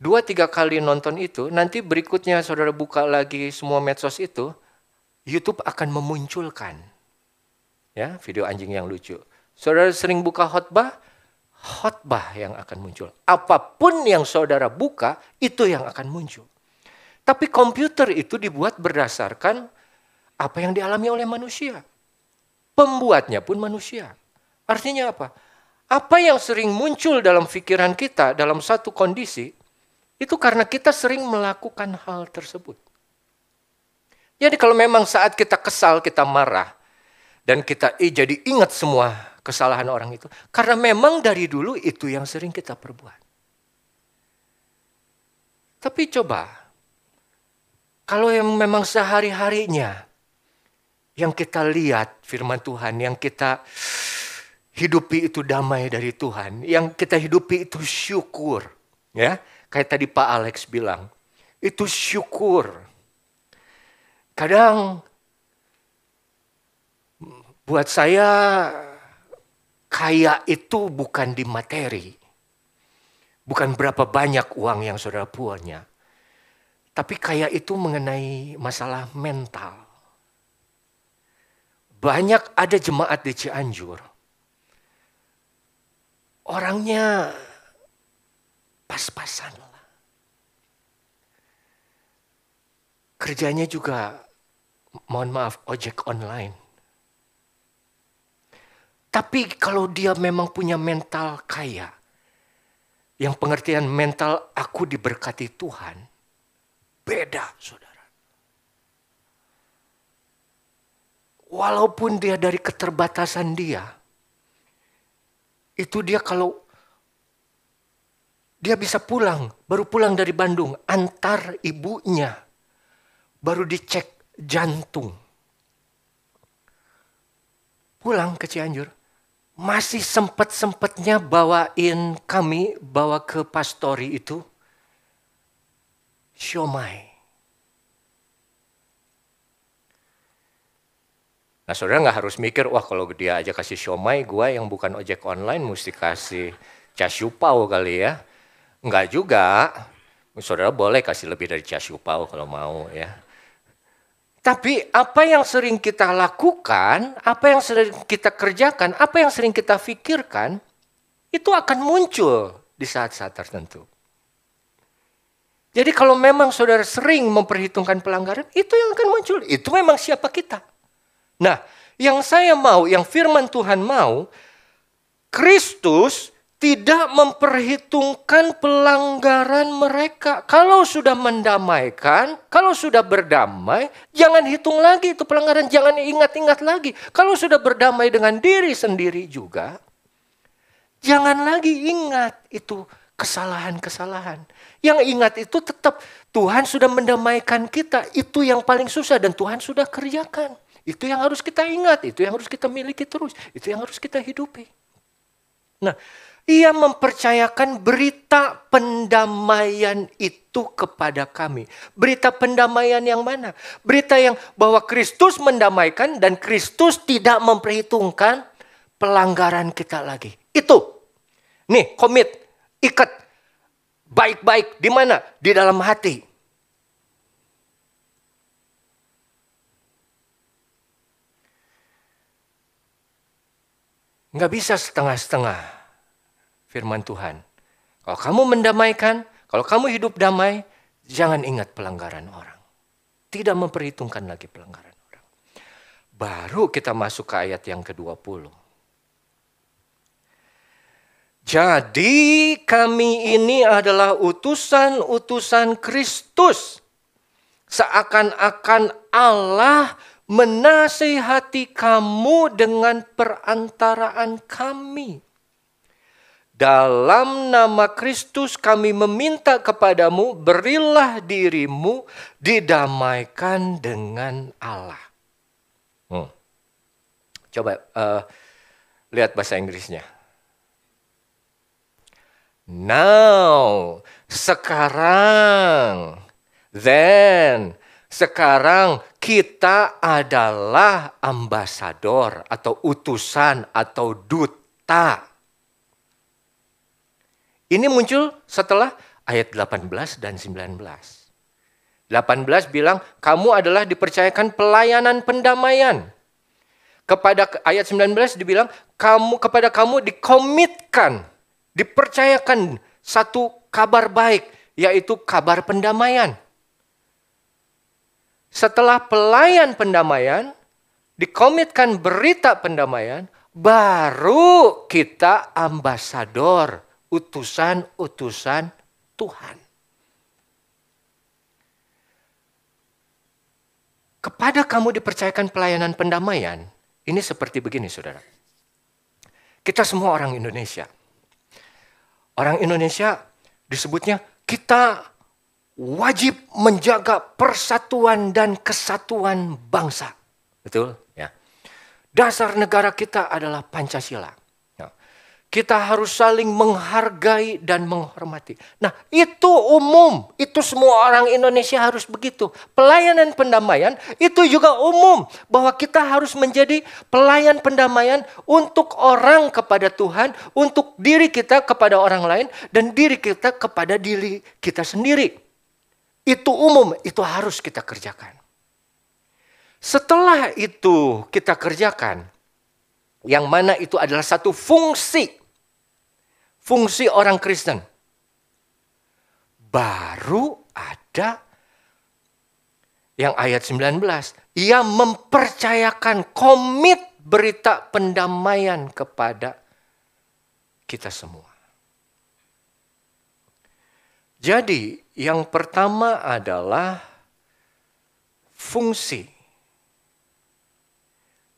2-3 kali nonton itu, nanti berikutnya saudara buka lagi semua medsos itu, YouTube akan memunculkan ya video anjing yang lucu. Saudara sering buka khotbah yang akan muncul. Apapun yang saudara buka, itu yang akan muncul. Tapi komputer itu dibuat berdasarkan apa yang dialami oleh manusia. Pembuatnya pun manusia. Artinya apa? Apa yang sering muncul dalam pikiran kita dalam satu kondisi, itu karena kita sering melakukan hal tersebut. Jadi kalau memang saat kita kesal, kita marah, dan kita jadi ingat semua kesalahan orang itu, karena memang dari dulu itu yang sering kita perbuat. Tapi coba, kalau yang memang sehari-harinya, yang kita lihat firman Tuhan, yang kita hidupi itu damai dari Tuhan, yang kita hidupi itu syukur. Ya, kayak tadi Pak Alex bilang, itu syukur. Kadang buat saya kaya itu bukan di materi. Bukan berapa banyak uang yang saudara punya. Tapi kaya itu mengenai masalah mental. Banyak ada jemaat di Cianjur. Orangnya pas-pasan lah. Kerjanya juga, mohon maaf, ojek online. Tapi kalau dia memang punya mental kaya, yang pengertian mental aku diberkati Tuhan, beda saudara. Walaupun dia dari keterbatasan dia, itu dia kalau dia bisa pulang, baru pulang dari Bandung, antar ibunya, baru dicek jantung. Pulang ke Cianjur, masih sempat-sempatnya bawa ke pastori itu siomay. Nah saudara nggak harus mikir, wah kalau dia aja kasih siomay, gua yang bukan ojek online mesti kasih casyupau kali ya. Enggak juga, saudara boleh kasih lebih dari casyupau kalau mau ya. Tapi apa yang sering kita lakukan, apa yang sering kita kerjakan, apa yang sering kita pikirkan, itu akan muncul di saat-saat tertentu. Jadi kalau memang saudara sering memperhitungkan pelanggaran, itu yang akan muncul. Itu memang siapa kita. Nah, yang saya mau, yang firman Tuhan mau, Kristus tidak memperhitungkan pelanggaran mereka. Kalau sudah mendamaikan, kalau sudah berdamai, jangan hitung lagi itu pelanggaran, jangan ingat-ingat lagi. Kalau sudah berdamai dengan diri sendiri juga, jangan lagi ingat itu kesalahan-kesalahan. Yang ingat itu tetap Tuhan sudah mendamaikan kita, itu yang paling susah dan Tuhan sudah kerjakan. Itu yang harus kita ingat, itu yang harus kita miliki terus, itu yang harus kita hidupi. Nah, Ia mempercayakan berita pendamaian itu kepada kami. Berita pendamaian yang mana? Berita yang bahwa Kristus mendamaikan dan Kristus tidak memperhitungkan pelanggaran kita lagi. Itu. Nih, komit, ikat. Baik-baik di mana? Di dalam hati. Nggak bisa setengah-setengah. Firman Tuhan. Kalau kamu mendamaikan, kalau kamu hidup damai, jangan ingat pelanggaran orang. Tidak memperhitungkan lagi pelanggaran orang. Baru kita masuk ke ayat yang ke-20. Jadi kami ini adalah utusan-utusan Kristus. Seakan-akan Allah menasihati kamu dengan perantaraan kami. Dalam nama Kristus kami meminta kepadamu, berilah dirimu didamaikan dengan Allah. Coba lihat bahasa Inggrisnya. Now, sekarang, then, sekarang kita adalah ambasador atau utusan atau duta. Ini muncul setelah ayat 18 dan 19. 18 bilang, kamu adalah dipercayakan pelayanan pendamaian. Kepada ayat 19 dibilang, kepada kamu dikomitkan, dipercayakan satu kabar baik, yaitu kabar pendamaian. Setelah pelayan pendamaian, dikomitkan berita pendamaian, baru kita ambasador, utusan-utusan Tuhan. Kepada kamu dipercayakan pelayanan pendamaian, ini seperti begini saudara. Kita semua orang Indonesia. Orang Indonesia disebutnya kita wajib menjaga persatuan dan kesatuan bangsa. Betul? Ya. Dasar negara kita adalah Pancasila. Kita harus saling menghargai dan menghormati. Nah, itu umum. Itu semua orang Indonesia harus begitu. Pelayanan pendamaian itu juga umum. Bahwa kita harus menjadi pelayan pendamaian untuk orang kepada Tuhan, untuk diri kita kepada orang lain, dan diri kita kepada diri kita sendiri. Itu umum, itu harus kita kerjakan. Setelah itu kita kerjakan, yang mana itu adalah satu fungsi orang Kristen. Baru ada yang ayat 19. Ia mempercayakan komit berita pendamaian kepada kita semua. Jadi yang pertama adalah fungsi.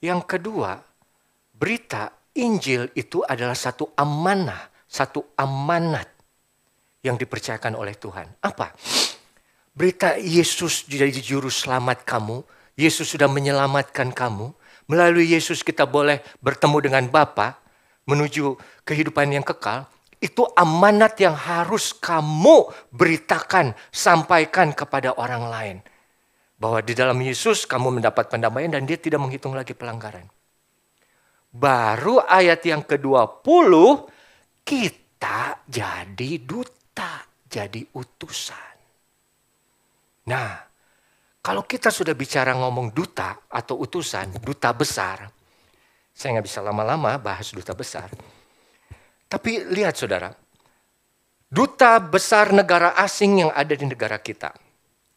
Yang kedua, berita Injil itu adalah satu amanah, satu amanat yang dipercayakan oleh Tuhan. Apa? Berita Yesus jadi juru selamat kamu. Yesus sudah menyelamatkan kamu. Melalui Yesus kita boleh bertemu dengan Bapa menuju kehidupan yang kekal. Itu amanat yang harus kamu beritakan, sampaikan kepada orang lain. Bahwa di dalam Yesus kamu mendapat pendamaian dan dia tidak menghitung lagi pelanggaran. Baru ayat yang ke-20, kita jadi duta, jadi utusan. Nah, kalau kita sudah bicara ngomong duta atau utusan, duta besar. Saya nggak bisa lama-lama bahas duta besar. Tapi lihat saudara, duta besar negara asing yang ada di negara kita.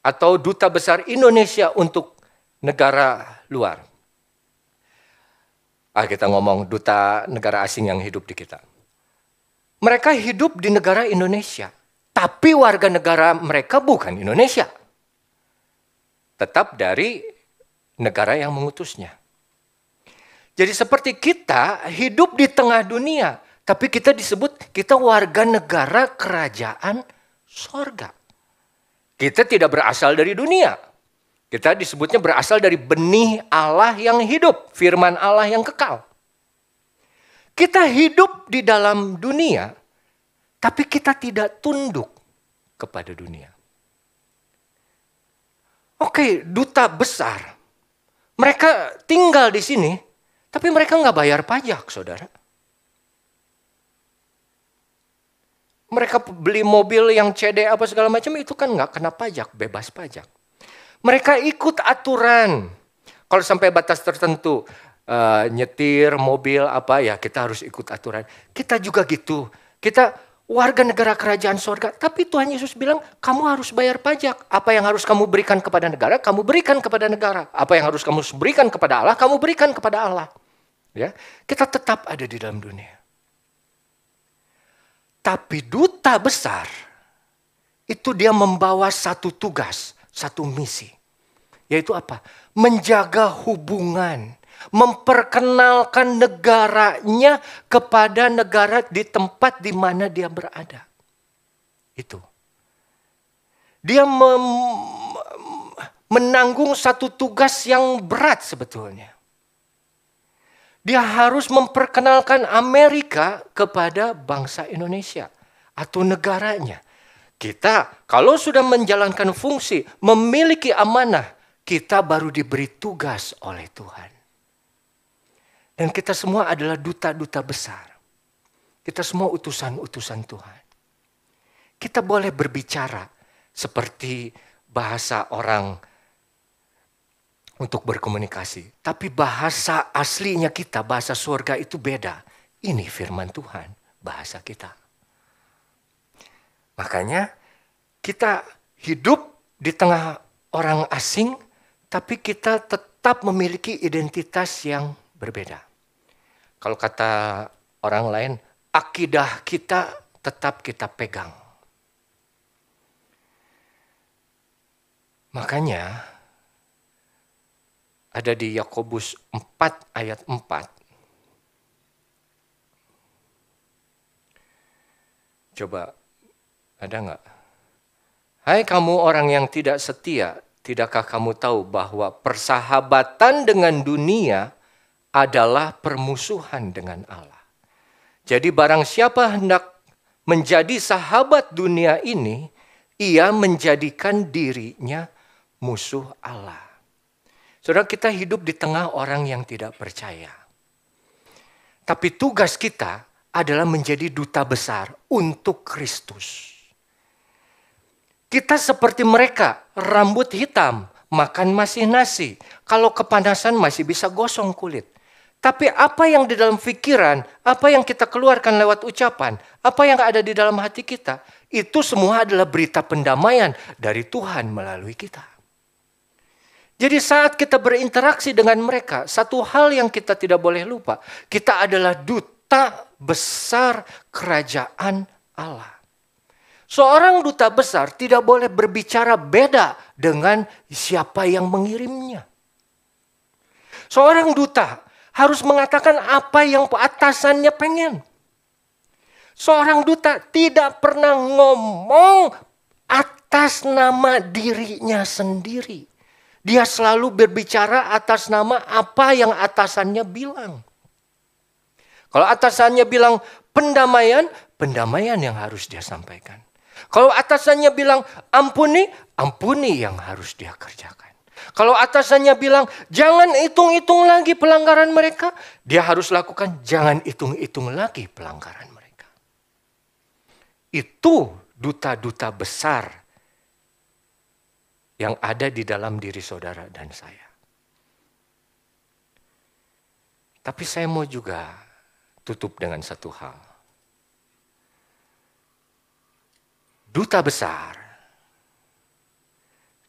Atau duta besar Indonesia untuk negara luar. Kita ngomong duta negara asing yang hidup di kita. Mereka hidup di negara Indonesia. Tapi warga negara mereka bukan Indonesia. Tetap dari negara yang mengutusnya. Jadi seperti kita hidup di tengah dunia. Tapi kita disebut kita warga negara kerajaan sorga. Kita tidak berasal dari dunia. Kita disebutnya berasal dari benih Allah yang hidup. Firman Allah yang kekal. Kita hidup di dalam dunia. Tapi kita tidak tunduk kepada dunia. Oke, duta besar. Mereka tinggal di sini. Tapi mereka nggak bayar pajak, saudara. Mereka beli mobil yang CD apa segala macam itu kan nggak kena pajak, bebas pajak. Mereka ikut aturan. Kalau sampai batas tertentu, nyetir mobil apa ya kita harus ikut aturan. Kita juga gitu. Kita warga negara kerajaan sorga. Tapi Tuhan Yesus bilang kamu harus bayar pajak. Apa yang harus kamu berikan kepada negara, kamu berikan kepada negara. Apa yang harus kamu berikan kepada Allah, kamu berikan kepada Allah. Ya, kita tetap ada di dalam dunia. Tapi duta besar, itu dia membawa satu tugas, satu misi. Yaitu apa? Menjaga hubungan. Memperkenalkan negaranya kepada negara di tempat di mana dia berada. Itu. Dia menanggung satu tugas yang berat sebetulnya. Dia harus memperkenalkan Amerika kepada bangsa Indonesia. atau negaranya. Kita kalau sudah menjalankan fungsi, memiliki amanah, kita baru diberi tugas oleh Tuhan. Dan kita semua adalah duta-duta besar. Kita semua utusan-utusan Tuhan. Kita boleh berbicara seperti bahasa orang untuk berkomunikasi. Tapi bahasa aslinya kita, bahasa surga itu beda. Ini firman Tuhan, bahasa kita. Makanya kita hidup di tengah orang asing, tapi kita tetap memiliki identitas yang berbeda. Kalau kata orang lain, akidah kita tetap kita pegang. Makanya ada di Yakobus 4 ayat 4. Coba, ada enggak? Hai kamu orang yang tidak setia, tidakkah kamu tahu bahwa persahabatan dengan dunia adalah permusuhan dengan Allah? Jadi barang siapa hendak menjadi sahabat dunia ini, ia menjadikan dirinya musuh Allah. Saudara, kita hidup di tengah orang yang tidak percaya. Tapi tugas kita adalah menjadi duta besar untuk Kristus. Kita seperti mereka, rambut hitam, makan masih nasi. Kalau kepanasan masih bisa gosong kulit. Tapi apa yang di dalam pikiran, apa yang kita keluarkan lewat ucapan, apa yang ada di dalam hati kita, itu semua adalah berita pendamaian dari Tuhan melalui kita. Jadi saat kita berinteraksi dengan mereka, satu hal yang kita tidak boleh lupa, kita adalah duta besar kerajaan Allah. Seorang duta besar tidak boleh berbicara beda dengan siapa yang mengirimnya. Seorang duta harus mengatakan apa yang atasannya pengen. Seorang duta tidak pernah ngomong atas nama dirinya sendiri. Dia selalu berbicara atas nama apa yang atasannya bilang. Kalau atasannya bilang pendamaian, pendamaian yang harus dia sampaikan. Kalau atasannya bilang ampuni, ampuni yang harus dia kerjakan. Kalau atasannya bilang jangan hitung-hitung lagi pelanggaran mereka, dia harus lakukan jangan hitung-hitung lagi pelanggaran mereka. Itu duta-duta besar yang ada di dalam diri saudara dan saya. Tapi saya mau juga tutup dengan satu hal. Duta besar,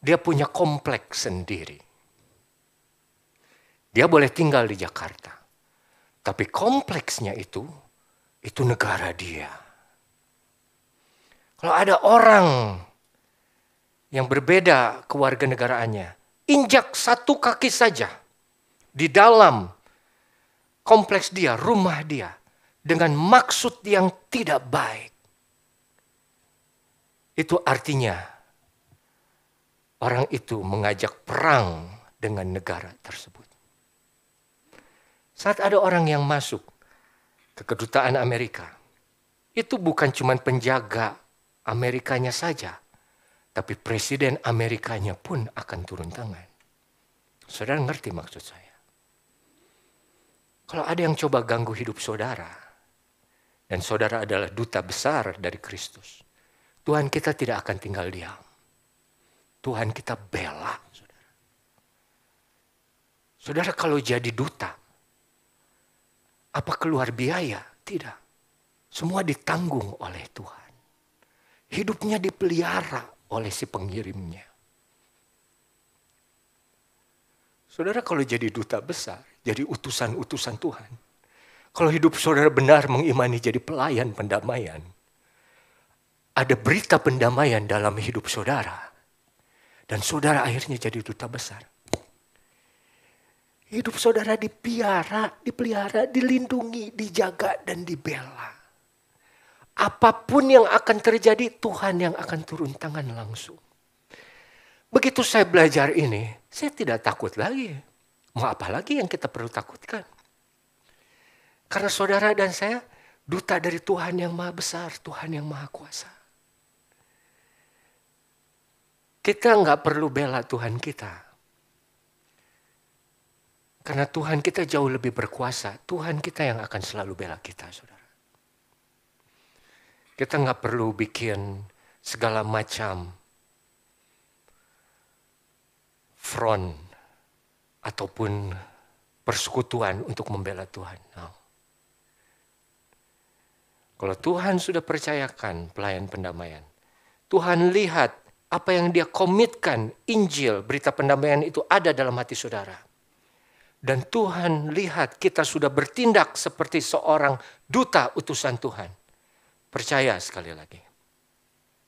dia punya kompleks sendiri. Dia boleh tinggal di Jakarta. Tapi kompleksnya itu negara dia. Kalau ada orang yang berbeda kewarganegaraannya, injak satu kaki saja di dalam kompleks dia, rumah dia, dengan maksud yang tidak baik. Itu artinya orang itu mengajak perang dengan negara tersebut. Saat ada orang yang masuk ke kedutaan Amerika, itu bukan cuma penjaga Amerikanya saja, tapi presiden Amerikanya pun akan turun tangan. Saudara ngerti maksud saya? Kalau ada yang coba ganggu hidup saudara, dan saudara adalah duta besar dari Kristus, Tuhan kita tidak akan tinggal diam. Tuhan kita bela, saudara. Saudara kalau jadi duta, apa keluar biaya? Tidak. Semua ditanggung oleh Tuhan. Hidupnya dipelihara oleh si pengirimnya. Saudara kalau jadi duta besar, jadi utusan-utusan Tuhan. Kalau hidup saudara benar mengimani jadi pelayan pendamaian, ada berita pendamaian dalam hidup saudara. Dan saudara akhirnya jadi duta besar. Hidup saudara dipelihara, dilindungi, dijaga, dan dibela. Apapun yang akan terjadi, Tuhan yang akan turun tangan langsung. Begitu saya belajar ini, saya tidak takut lagi. Mau apa lagi yang kita perlu takutkan? Karena saudara dan saya duta dari Tuhan yang maha besar, Tuhan yang maha kuasa. Kita nggak perlu bela Tuhan kita. Karena Tuhan kita jauh lebih berkuasa. Tuhan kita yang akan selalu bela kita, saudara. Kita nggak perlu bikin segala macam front ataupun persekutuan untuk membela Tuhan. No. Kalau Tuhan sudah percayakan pelayan pendamaian, Tuhan lihat apa yang dia komitkan, Injil, berita pendamaian itu ada dalam hati saudara. Dan Tuhan lihat kita sudah bertindak seperti seorang duta utusan Tuhan. Percaya sekali lagi.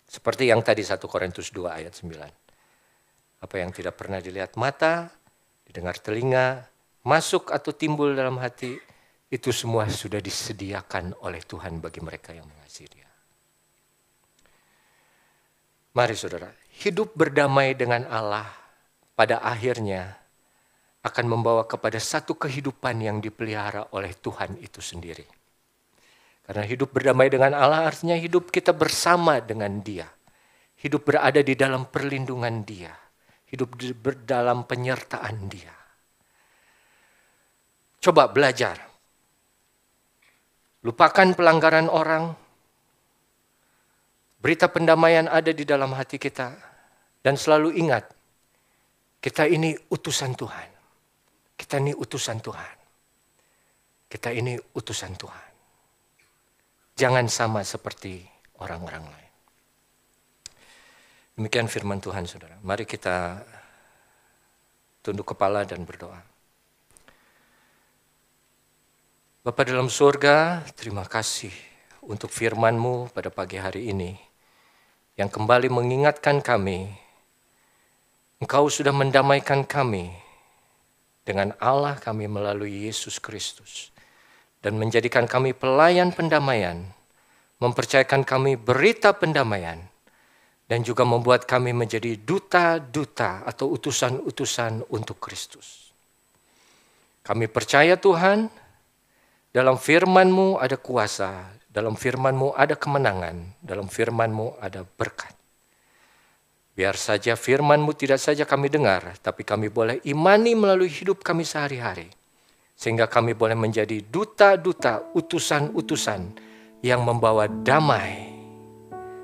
Seperti yang tadi 1 Korintus 2 ayat 9. Apa yang tidak pernah dilihat mata, didengar telinga, masuk atau timbul dalam hati, itu semua sudah disediakan oleh Tuhan bagi mereka yang mengasihi Dia. Mari saudara, hidup berdamai dengan Allah pada akhirnya akan membawa kepada satu kehidupan yang dipelihara oleh Tuhan itu sendiri. Karena hidup berdamai dengan Allah artinya hidup kita bersama dengan Dia. Hidup berada di dalam perlindungan Dia. Hidup dalam penyertaan Dia. Coba belajar. Lupakan pelanggaran orang. Berita pendamaian ada di dalam hati kita. Dan selalu ingat, kita ini utusan Tuhan. Kita ini utusan Tuhan. Kita ini utusan Tuhan. Jangan sama seperti orang-orang lain. Demikian firman Tuhan, saudara. Mari kita tunduk kepala dan berdoa. Bapa dalam surga, terima kasih untuk firman-Mu pada pagi hari ini. Yang kembali mengingatkan kami, Engkau sudah mendamaikan kami dengan Allah kami melalui Yesus Kristus. Dan menjadikan kami pelayan pendamaian, mempercayakan kami berita pendamaian, dan juga membuat kami menjadi duta-duta atau utusan-utusan untuk Kristus. Kami percaya Tuhan, dalam firman-Mu ada kuasa, dalam firman-Mu ada kemenangan, dalam firman-Mu ada berkat. Biar saja firman-Mu tidak saja kami dengar, tapi kami boleh imani melalui hidup kami sehari-hari. Sehingga kami boleh menjadi duta-duta, utusan-utusan yang membawa damai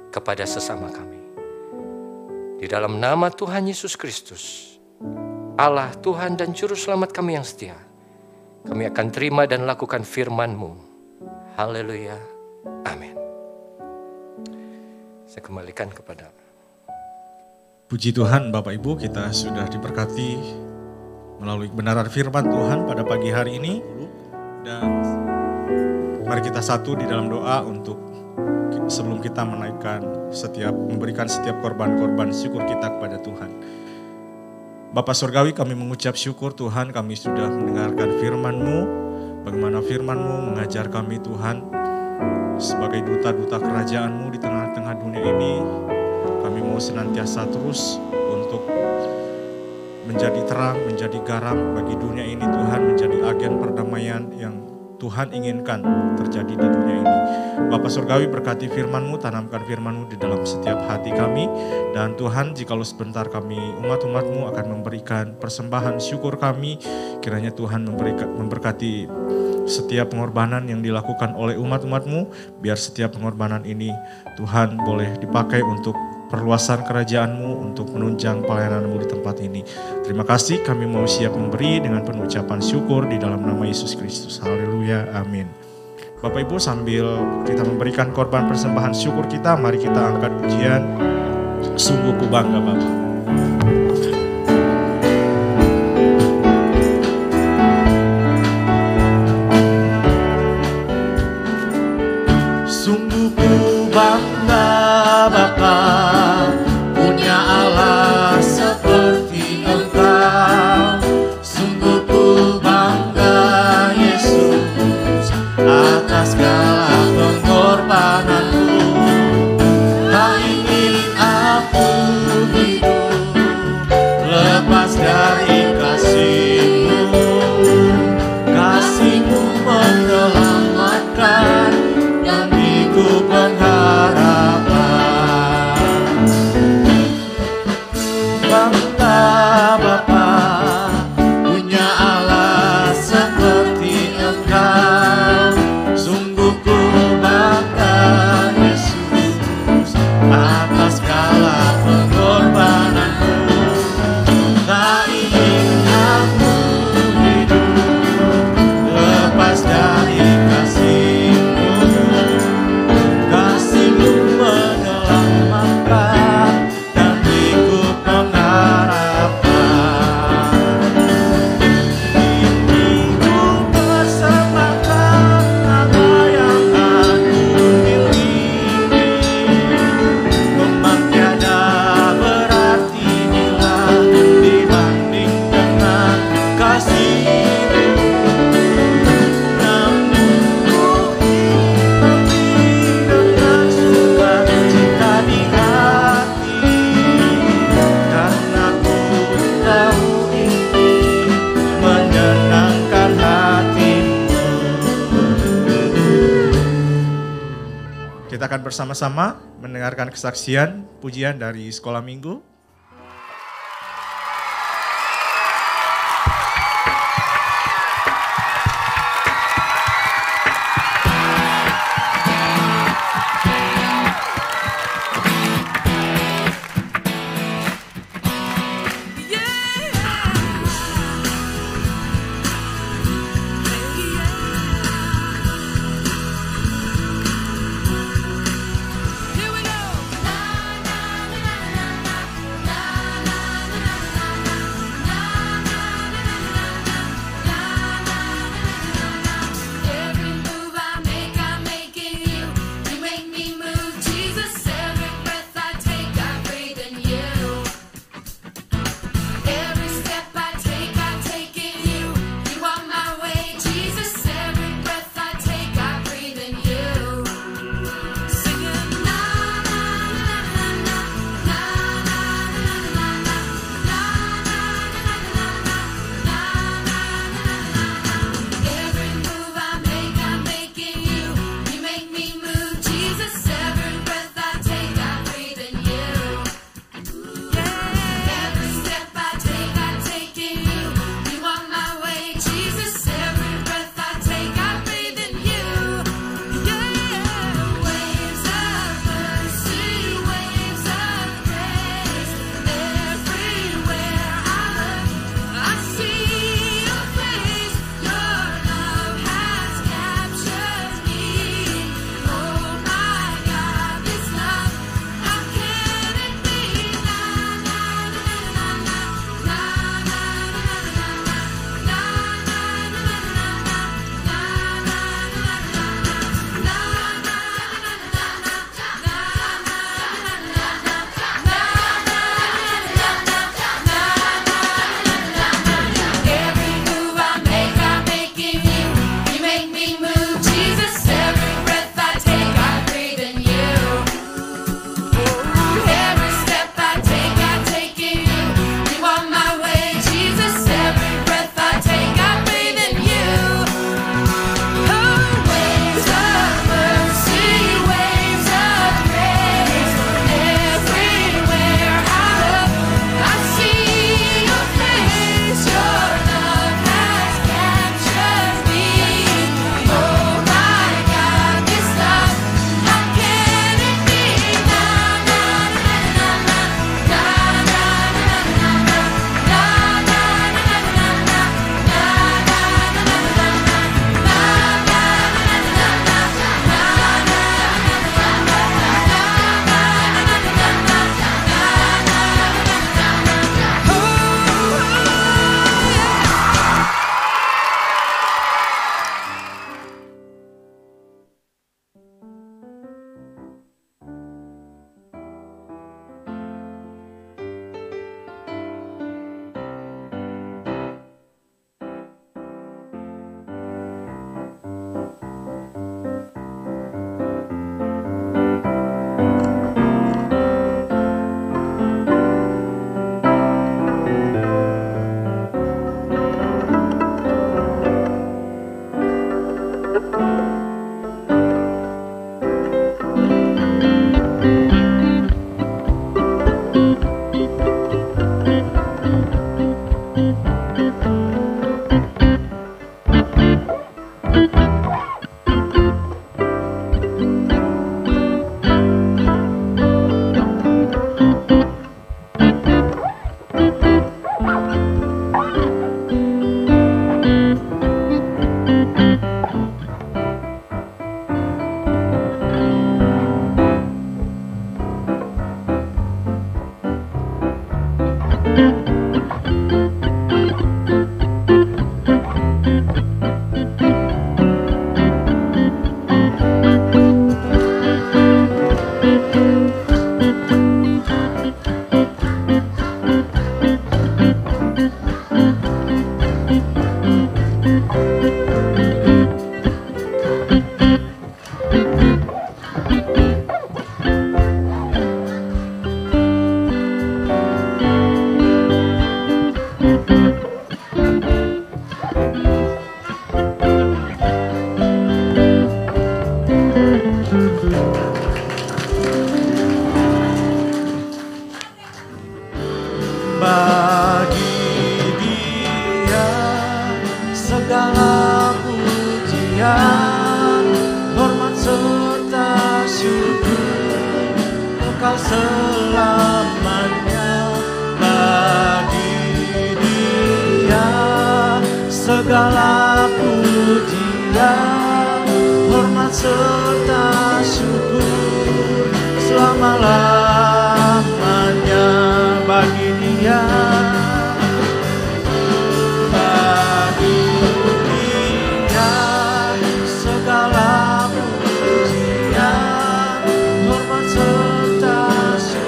kepada sesama kami. Di dalam nama Tuhan Yesus Kristus, Allah Tuhan dan Juru Selamat kami yang setia, kami akan terima dan lakukan firman-Mu. Haleluya. Amin. Saya kembalikan kepada
Puji Tuhan Bapak Ibu, kita sudah diberkati melalui kebenaran firman Tuhan pada pagi hari ini. Dan mari kita satu di dalam doa untuk sebelum kita memberikan setiap korban-korban syukur kita kepada Tuhan. Bapa Surgawi, kami mengucap syukur Tuhan, kami sudah mendengarkan firman-Mu. Bagaimana firman-Mu mengajar kami Tuhan sebagai duta-duta kerajaan-Mu di tengah-tengah dunia ini. Kami mau senantiasa terus untuk menjadi terang, menjadi garam bagi dunia ini Tuhan, menjadi agen perdamaian yang Tuhan inginkan terjadi di dunia ini. Bapa Surgawi, berkati firman-Mu, tanamkan firman-Mu di dalam setiap hati kami. Dan Tuhan, jikalau sebentar kami umat-umat-Mu akan memberikan persembahan syukur kami, kiranya Tuhan memberkati setiap pengorbanan yang dilakukan oleh umat-umat-Mu, biar setiap pengorbanan ini Tuhan boleh dipakai untuk perluasan kerajaan-Mu, untuk menunjang pelayanan-Mu di tempat ini. Terima kasih, kami mau siap memberi dengan penuh ucapan syukur di dalam nama Yesus Kristus. Haleluya, amin. Bapak Ibu, sambil kita memberikan korban persembahan syukur kita, mari kita angkat pujian Sungguh Ku Bangga Bapa. Sungguh ku bangga Bapa, punya Allah seperti Engkau. Sungguh ku bangga Yesus, atas segala pengorbananmu. Tak ingin aku hidup kita akan bersama-sama mendengarkan kesaksian pujian dari sekolah minggu. segala pujian, hormat serta syukur selama-lamanya bagi Dia. Bagi Dia segala pujian, hormat serta syukur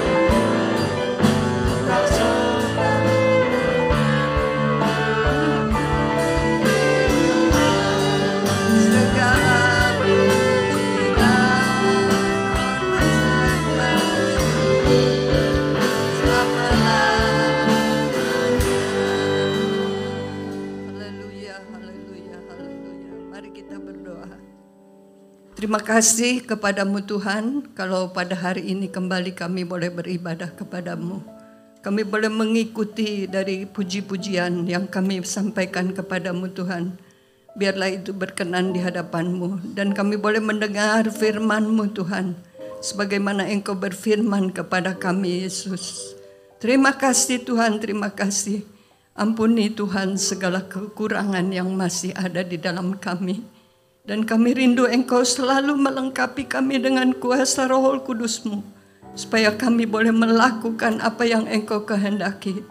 Terima kasih kepadamu Tuhan, kalau pada hari ini kembali kami boleh beribadah kepadamu. Kami boleh mengikuti dari puji-pujian yang kami sampaikan kepadamu Tuhan. Biarlah itu berkenan di hadapanmu. Dan kami boleh mendengar firman-Mu Tuhan, sebagaimana Engkau berfirman kepada kami Yesus. Terima kasih Tuhan, terima kasih. Ampuni Tuhan segala kekurangan yang masih ada di dalam kami. Dan kami rindu Engkau selalu melengkapi kami dengan kuasa Roh Kudus-Mu, supaya kami boleh melakukan apa yang Engkau kehendaki.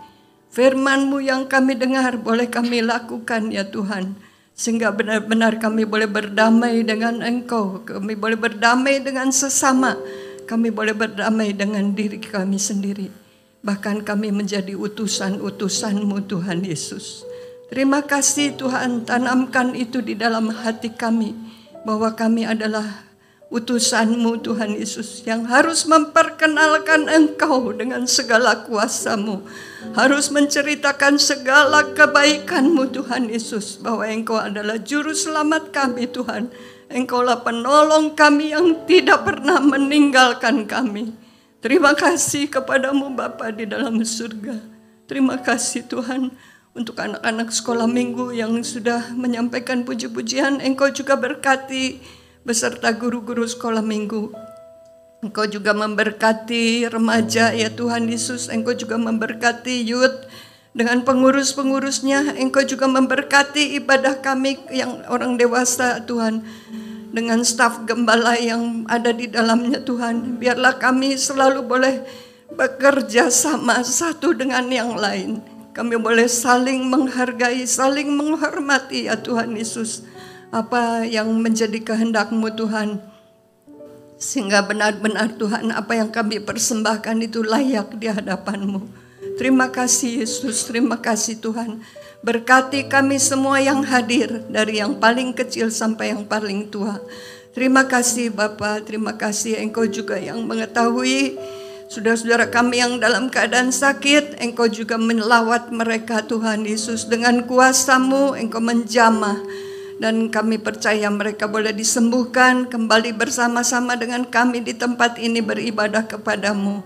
Firman-Mu yang kami dengar boleh kami lakukan ya Tuhan, sehingga benar-benar kami boleh berdamai dengan Engkau, kami boleh berdamai dengan sesama, kami boleh berdamai dengan diri kami sendiri. Bahkan kami menjadi utusan-utusan-Mu Tuhan Yesus. Terima kasih Tuhan, tanamkan itu di dalam hati kami, bahwa kami adalah utusan-Mu Tuhan Yesus, yang harus memperkenalkan Engkau dengan segala kuasa-Mu, harus menceritakan segala kebaikan-Mu Tuhan Yesus, bahwa Engkau adalah juru selamat kami Tuhan. Engkaulah penolong kami yang tidak pernah meninggalkan kami. Terima kasih kepadamu Bapa di dalam surga. Terima kasih Tuhan, untuk anak-anak sekolah minggu yang sudah menyampaikan puji-pujian. Engkau juga berkati beserta guru-guru sekolah minggu. Engkau juga memberkati remaja ya Tuhan Yesus. Engkau juga memberkati youth dengan pengurus-pengurusnya. Engkau juga memberkati ibadah kami yang orang dewasa Tuhan, dengan staf gembala yang ada di dalamnya Tuhan. Biarlah kami selalu boleh bekerja sama satu dengan yang lain. Kami boleh saling menghargai, saling menghormati ya Tuhan Yesus. Apa yang menjadi kehendak-Mu Tuhan. Sehingga benar-benar Tuhan, apa yang kami persembahkan itu layak di hadapan-Mu. Terima kasih Yesus, terima kasih Tuhan. Berkati kami semua yang hadir, dari yang paling kecil sampai yang paling tua. Terima kasih Bapa, terima kasih Engkau juga yang mengetahui saudara-saudara kami yang dalam keadaan sakit. Engkau juga melawat mereka Tuhan Yesus, dengan kuasa-Mu Engkau menjamah. Dan kami percaya mereka boleh disembuhkan, kembali bersama-sama dengan kami di tempat ini beribadah kepadamu.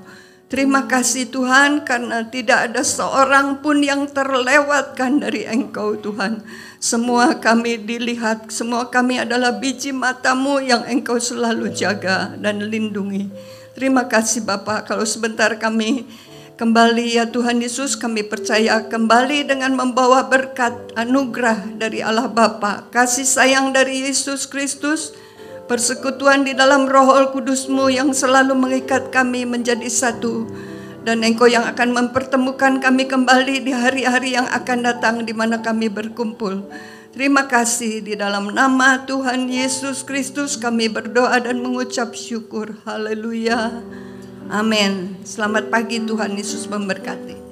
Terima kasih Tuhan, karena tidak ada seorang pun yang terlewatkan dari Engkau Tuhan. Semua kami dilihat, semua kami adalah biji mata-Mu yang Engkau selalu jaga dan lindungi. Terima kasih Bapa, kalau sebentar kami kembali ya Tuhan Yesus, kami percaya kembali dengan membawa berkat anugerah dari Allah Bapa, kasih sayang dari Yesus Kristus, persekutuan di dalam Roh Kudus-Mu yang selalu mengikat kami menjadi satu. Dan Engkau yang akan mempertemukan kami kembali di hari-hari yang akan datang di mana kami berkumpul. Terima kasih, di dalam nama Tuhan Yesus Kristus kami berdoa dan mengucap syukur. Haleluya. Amin. Selamat pagi, Tuhan Yesus memberkati.